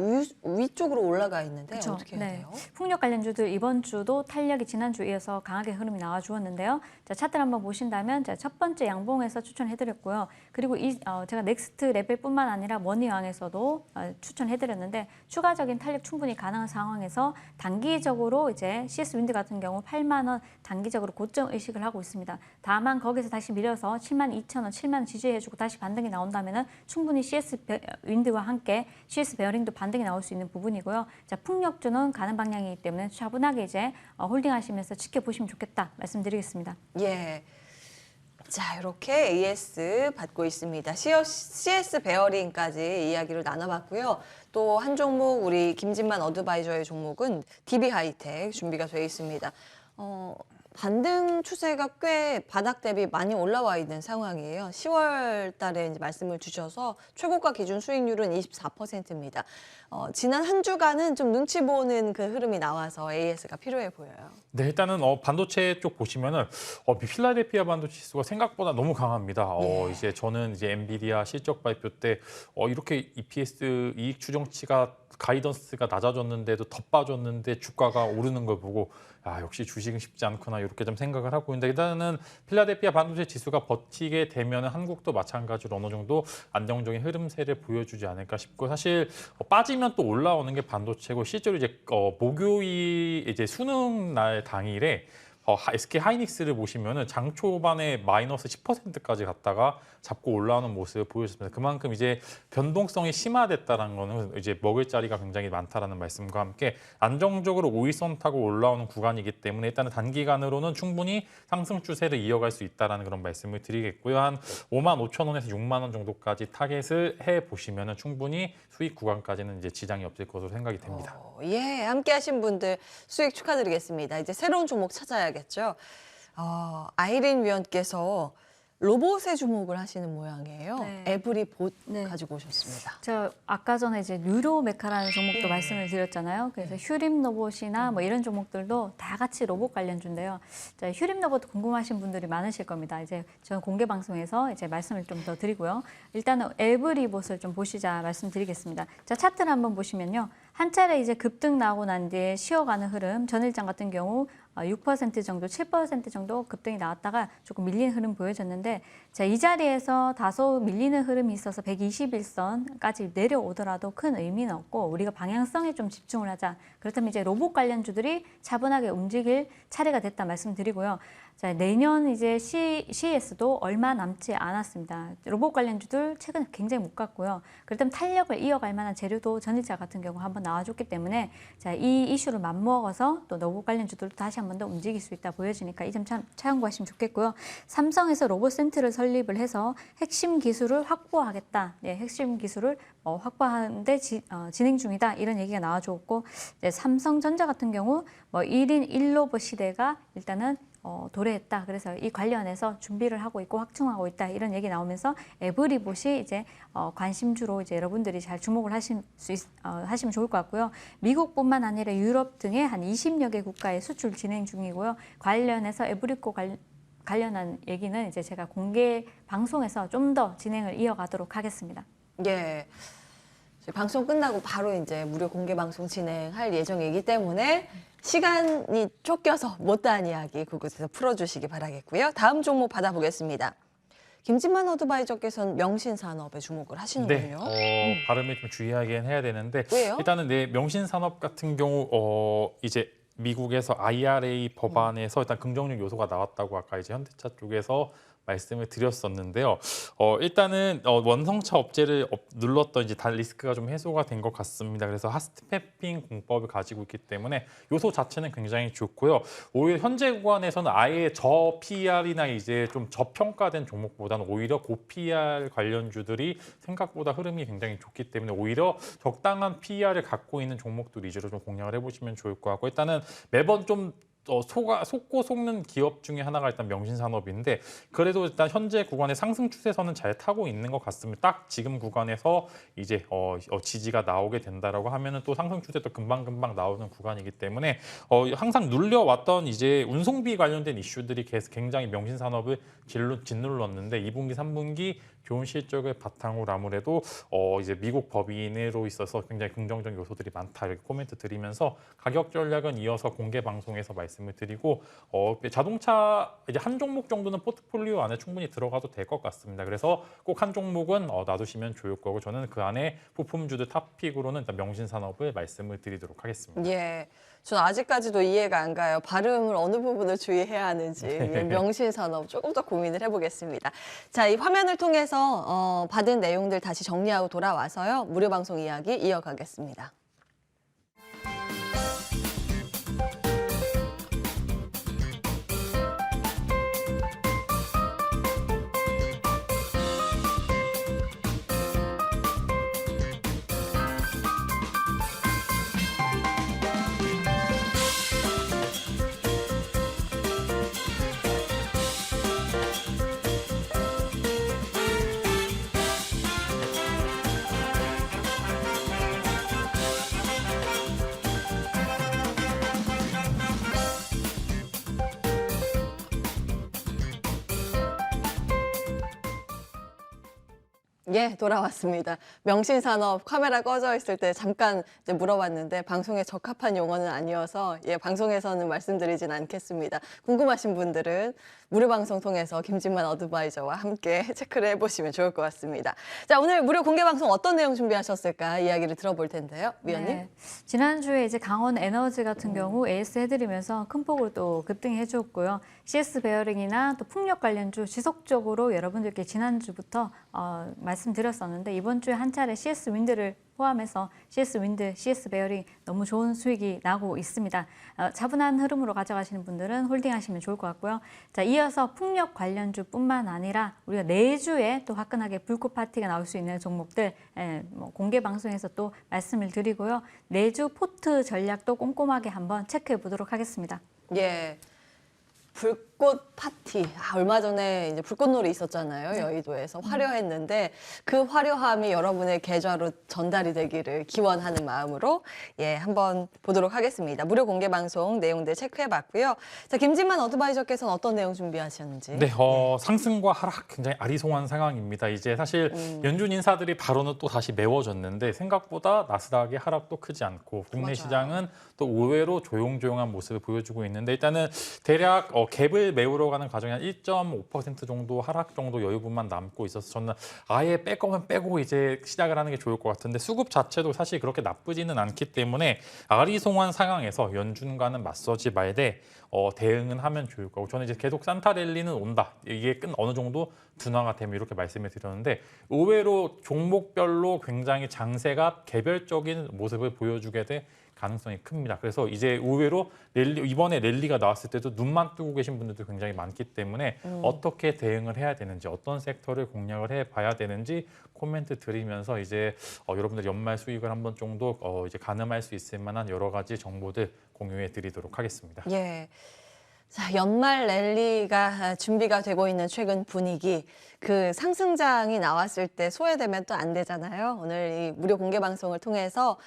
위쪽으로 올라가 있는데 그쵸? 어떻게 해야 돼요? 풍력 관련주들 이번 주도 탄력이 지난주에 이어서 강하게 흐름이 나와 주었는데요. 자, 차트를 한번 보신다면 첫 번째 양봉에서 추천해드렸고요. 그리고 제가 넥스트 레벨뿐만 아니라 머니왕에서도 추천해드렸는데 추가적인 탄력 충분히 가능한 상황에서 단기적으로 이제 CS 윈드 같은 경우 8만 원 단기적으로 고점 의식을 하고 있습니다. 다만 거기서 다시 밀어서 72,000원, 7만 원 지지해주고 다시 반등이 나온다면은 충분히 CS 윈드와 함께 CS 베어링도 반등이 나올 수 있는 부분이고요. 자, 풍력주는 가는 방향이기 때문에 차분하게 이제 홀딩하시면서 지켜보시면 좋겠다 말씀드리겠습니다. 예. 자, 이렇게 AS 받고 있습니다. CS 베어링까지 이야기를 나눠봤고요. 또 한 종목 우리 김진만 어드바이저의 종목은 DB 하이텍 준비가 되어 있습니다. 반등 추세가 꽤 바닥 대비 많이 올라와 있는 상황이에요. 10월 달에 이제 말씀을 주셔서 최고가 기준 수익률은 24%입니다. 지난 한 주간은 좀 눈치 보는 그 흐름이 나와서 AS가 필요해 보여요. 네, 일단은 반도체 쪽 보시면은 필라델피아 반도체 지수가 생각보다 너무 강합니다. 이제 저는 이제 엔비디아 실적 발표 때 이렇게 EPS 이익 추정치가 가이던스가 낮아졌는데도 더 빠졌는데 주가가 오르는 걸 보고 역시 주식은 쉽지 않구나 이렇게 좀 생각을 하고 있는데, 일단은 필라델피아 반도체 지수가 버티게 되면 한국도 마찬가지로 어느 정도 안정적인 흐름세를 보여주지 않을까 싶고, 사실 빠지면 또 올라오는 게 반도체고, 실제로 이제 목요일 이제 수능 날 당일에 SK 하이닉스를 보시면은 장 초반에 마이너스 10%까지 갔다가 잡고 올라오는 모습을 보여줬습니다. 그만큼 이제 변동성이 심화됐다는 거는 이제 먹을 자리가 굉장히 많다라는 말씀과 함께 안정적으로 5일선 타고 올라오는 구간이기 때문에 일단은 단기간으로는 충분히 상승 추세를 이어갈 수 있다라는 그런 말씀을 드리겠고요. 한 55,000원에서 6만 원 정도까지 타겟을 해 보시면은 충분히 수익 구간까지는 이제 지장이 없을 것으로 생각이 됩니다. 예, 함께하신 분들 수익 축하드리겠습니다. 이제 새로운 종목 찾아야겠죠. 아이린 위원께서 로봇에 주목을 하시는 모양이에요. 네. 에브리봇 네. 가지고 오셨습니다. 저 아까 전에 이제 뉴로메카라는 종목도 말씀을 드렸잖아요. 그래서 휴림 로봇이나 뭐 이런 종목들도 다 같이 로봇 관련주인데요. 자, 휴림 로봇 궁금하신 분들이 많으실 겁니다. 이제 저는 공개 방송에서 이제 말씀을 좀 더 드리고요. 일단은 에브리봇을 좀 보시자 말씀드리겠습니다. 자, 차트를 한번 보시면요. 한 차례 이제 급등 나오고 난 뒤에 쉬어가는 흐름, 전일장 같은 경우 6% 정도, 7% 정도 급등이 나왔다가 조금 밀리는 흐름 보여졌는데, 자, 이 자리에서 다소 밀리는 흐름이 있어서 121선까지 내려오더라도 큰 의미는 없고 우리가 방향성에 좀 집중을 하자. 그렇다면 이제 로봇 관련주들이 차분하게 움직일 차례가 됐다 말씀드리고요. 자, 내년 이제 CES도 얼마 남지 않았습니다. 로봇 관련주들 최근 굉장히 못 갔고요. 그렇다면 탄력을 이어갈 만한 재료도 전일자 같은 경우 한번 나와줬기 때문에, 자, 이 이슈를 맞먹어서 또 로봇 관련주들도 다시 한 번 더 움직일 수 있다 보여지니까 이 점 참고하시면 좋겠고요. 삼성에서 로봇 센터를 설립을 해서 핵심 기술을 확보하겠다. 네, 핵심 기술을 확보하는데 진행 중이다. 이런 얘기가 나와줬고, 네, 삼성전자 같은 경우 1인 1로봇 시대가 일단은 도래했다. 그래서 이 관련해서 준비를 하고 있고 확충하고 있다. 이런 얘기 나오면서 에브리봇이 이제 관심주로 이제 여러분들이 잘 주목을 하시면 좋을 것 같고요. 미국뿐만 아니라 유럽 등의 한 20여 개 국가에 수출 진행 중이고요. 관련해서 에브리코 관련한 얘기는 이제 제가 공개 방송에서 좀 더 진행을 이어가도록 하겠습니다. 예. 방송 끝나고 바로 이제 무료 공개 방송 진행할 예정이기 때문에 시간이 쫓겨서 못다한 이야기 그곳에서 풀어주시기 바라겠고요. 다음 종목 받아보겠습니다. 김진만 어드바이저께서는 명신산업에 주목을 하시는군요. 발음을 좀 주의하긴 해야 되는데, 왜요? 일단은 명신산업 같은 경우 이제 미국에서 IRA 법안에서 일단 긍정적 요소가 나왔다고 아까 이제 현대차 쪽에서 말씀을 드렸었는데요. 일단은 원성차 업체를 눌렀던 이제 리스크가 좀 해소가 된 것 같습니다. 그래서 핫스태핑 공법을 가지고 있기 때문에 요소 자체는 굉장히 좋고요. 오히려 현재 구간에서는 아예 저 PR이나 이제 좀 저평가된 종목보다는 오히려 고 PR 관련주들이 생각보다 흐름이 굉장히 좋기 때문에 오히려 적당한 PR을 갖고 있는 종목들 위주로 좀 공략을 해보시면 좋을 것 같고, 일단은 매번 좀 속고 속는 기업 중에 하나가 일단 명신산업인데, 그래도 일단 현재 구간의 상승 추세선은 잘 타고 있는 것 같습니다. 딱 지금 구간에서 이제 지지가 나오게 된다라고 하면은 또 상승 추세도 금방금방 나오는 구간이기 때문에 항상 눌려왔던 이제 운송비 관련된 이슈들이 굉장히 명신산업을 짓눌렀는데 2분기, 3분기 좋은 실적을 바탕으로 아무래도 이제 미국 법인으로 있어서 굉장히 긍정적 요소들이 많다 이렇게 코멘트 드리면서 가격 전략은 이어서 공개 방송에서 말씀을 드리고, 자동차 이제 한 종목 정도는 포트폴리오 안에 충분히 들어가도 될 것 같습니다. 그래서 꼭 한 종목은 놔두시면 좋을 거고, 저는 그 안에 부품주들 탑픽으로는 일단 명신산업을 말씀을 드리도록 하겠습니다. 예. 전 아직까지도 이해가 안 가요. 발음을 어느 부분을 주의해야 하는지. 명신산업 조금 더 고민을 해보겠습니다. 자, 이 화면을 통해서 받은 내용들 다시 정리하고 돌아와서요. 무료 방송 이야기 이어가겠습니다. 예, 돌아왔습니다. 명신산업 카메라 꺼져 있을 때 잠깐 이제 물어봤는데 방송에 적합한 용어는 아니어서 예, 방송에서는 말씀드리진 않겠습니다. 궁금하신 분들은 무료 방송 통해서 김진만 어드바이저와 함께 체크를 해보시면 좋을 것 같습니다. 자, 오늘 무료 공개 방송 어떤 내용 준비하셨을까 이야기를 들어볼 텐데요, 위원님. 네. 지난주에 이제 강원 에너지 같은 경우 AS 해드리면서 큰 폭으로 또 급등해 주었고요. CS 베어링이나 또 풍력 관련주 지속적으로 여러분들께 지난주부터 말씀드렸었는데 이번 주에 한 차례 CS 윈드를 포함해서 CS 윈드, CS 베어링 너무 좋은 수익이 나고 있습니다. 차분한 흐름으로 가져가시는 분들은 홀딩하시면 좋을 것 같고요. 자, 이어서 풍력 관련주뿐만 아니라 우리가 내주에 또 화끈하게 불꽃 파티가 나올 수 있는 종목들 공개 방송에서 또 말씀을 드리고요. 내주 포트 전략도 꼼꼼하게 한번 체크해 보도록 하겠습니다. 예. 불꽃 파티. 얼마 전에 이제 불꽃놀이 있었잖아요. 여의도에서 화려했는데 그 화려함이 여러분의 계좌로 전달이 되기를 기원하는 마음으로 예, 한번 보도록 하겠습니다. 무료 공개 방송 내용들 체크해 봤고요. 자, 김진만 어드바이저께서는 어떤 내용 준비하셨는지. 네, 상승과 하락 굉장히 아리송한 상황입니다. 이제 사실 연준 인사들이 발언은 또 다시 메워졌는데 생각보다 나스닥의 하락도 크지 않고 국내 맞아요. 시장은 또 의외로 조용조용한 모습을 보여주고 있는데 일단은 대략 갭을 메우러 가는 과정이 한 1.5% 정도 하락 정도 여유분만 남고 있어서 저는 아예 뺄 거면 빼고 이제 시작을 하는 게 좋을 것 같은데 수급 자체도 사실 그렇게 나쁘지는 않기 때문에 아리송한 상황에서 연준과는 맞서지 말되 대응은 하면 좋을 거고 저는 이제 계속 산타랠리는 온다. 이게 어느 정도 둔화가 되면 이렇게 말씀을 드렸는데 의외로 종목별로 굉장히 장세가 개별적인 모습을 보여주게 될 가능성이 큽니다. 그래서 이제 의외로 이번에 랠리가 나왔을 때도 눈만 뜨고 계신 분들도 굉장히 많기 때문에 어떻게 대응을 해야 되는지 어떤 섹터를 공략을 해봐야 되는지 코멘트 드리면서 이제 여러분들 연말 수익을 한번 정도 이제 가늠할 수 있을 만한 여러 가지 정보들 공유해 드리도록 하겠습니다. 예. 자, 연말 랠리가 준비가 되고 있는 최근 분위기. 그 상승장이 나왔을 때 소외되면 또 안 되잖아요. 오늘 이 무료 공개 방송을 통해서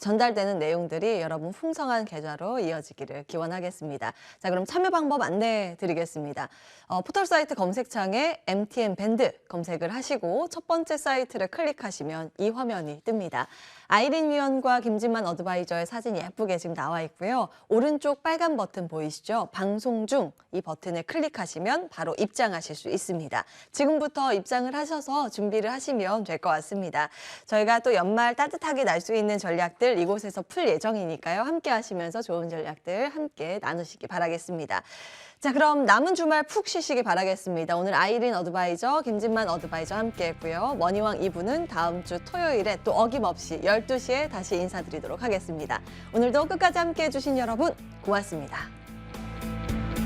전달되는 내용들이 여러분 풍성한 계좌로 이어지기를 기원하겠습니다. 자, 그럼 참여 방법 안내해 드리겠습니다. 포털 사이트 검색창에 MTN 밴드 검색을 하시고 첫 번째 사이트를 클릭하시면 이 화면이 뜹니다. 아이린 위원과 김진만 어드바이저의 사진이 예쁘게 지금 나와 있고요. 오른쪽 빨간 버튼 보이시죠? 방송 중 이 버튼을 클릭하시면 바로 입장하실 수 있습니다. 지금부터 입장을 하셔서 준비를 하시면 될 것 같습니다. 저희가 또 연말 따뜻하게 날 수 있는 전략들 이곳에서 풀 예정이니까요. 함께 하시면서 좋은 전략들 함께 나누시기 바라겠습니다. 자, 그럼 남은 주말 푹 쉬시기 바라겠습니다. 오늘 아이린 어드바이저, 김진만 어드바이저 함께 했고요. 머니왕 2부는 다음 주 토요일에 또 어김없이 12시에 다시 인사드리도록 하겠습니다. 오늘도 끝까지 함께 해주신 여러분 고맙습니다.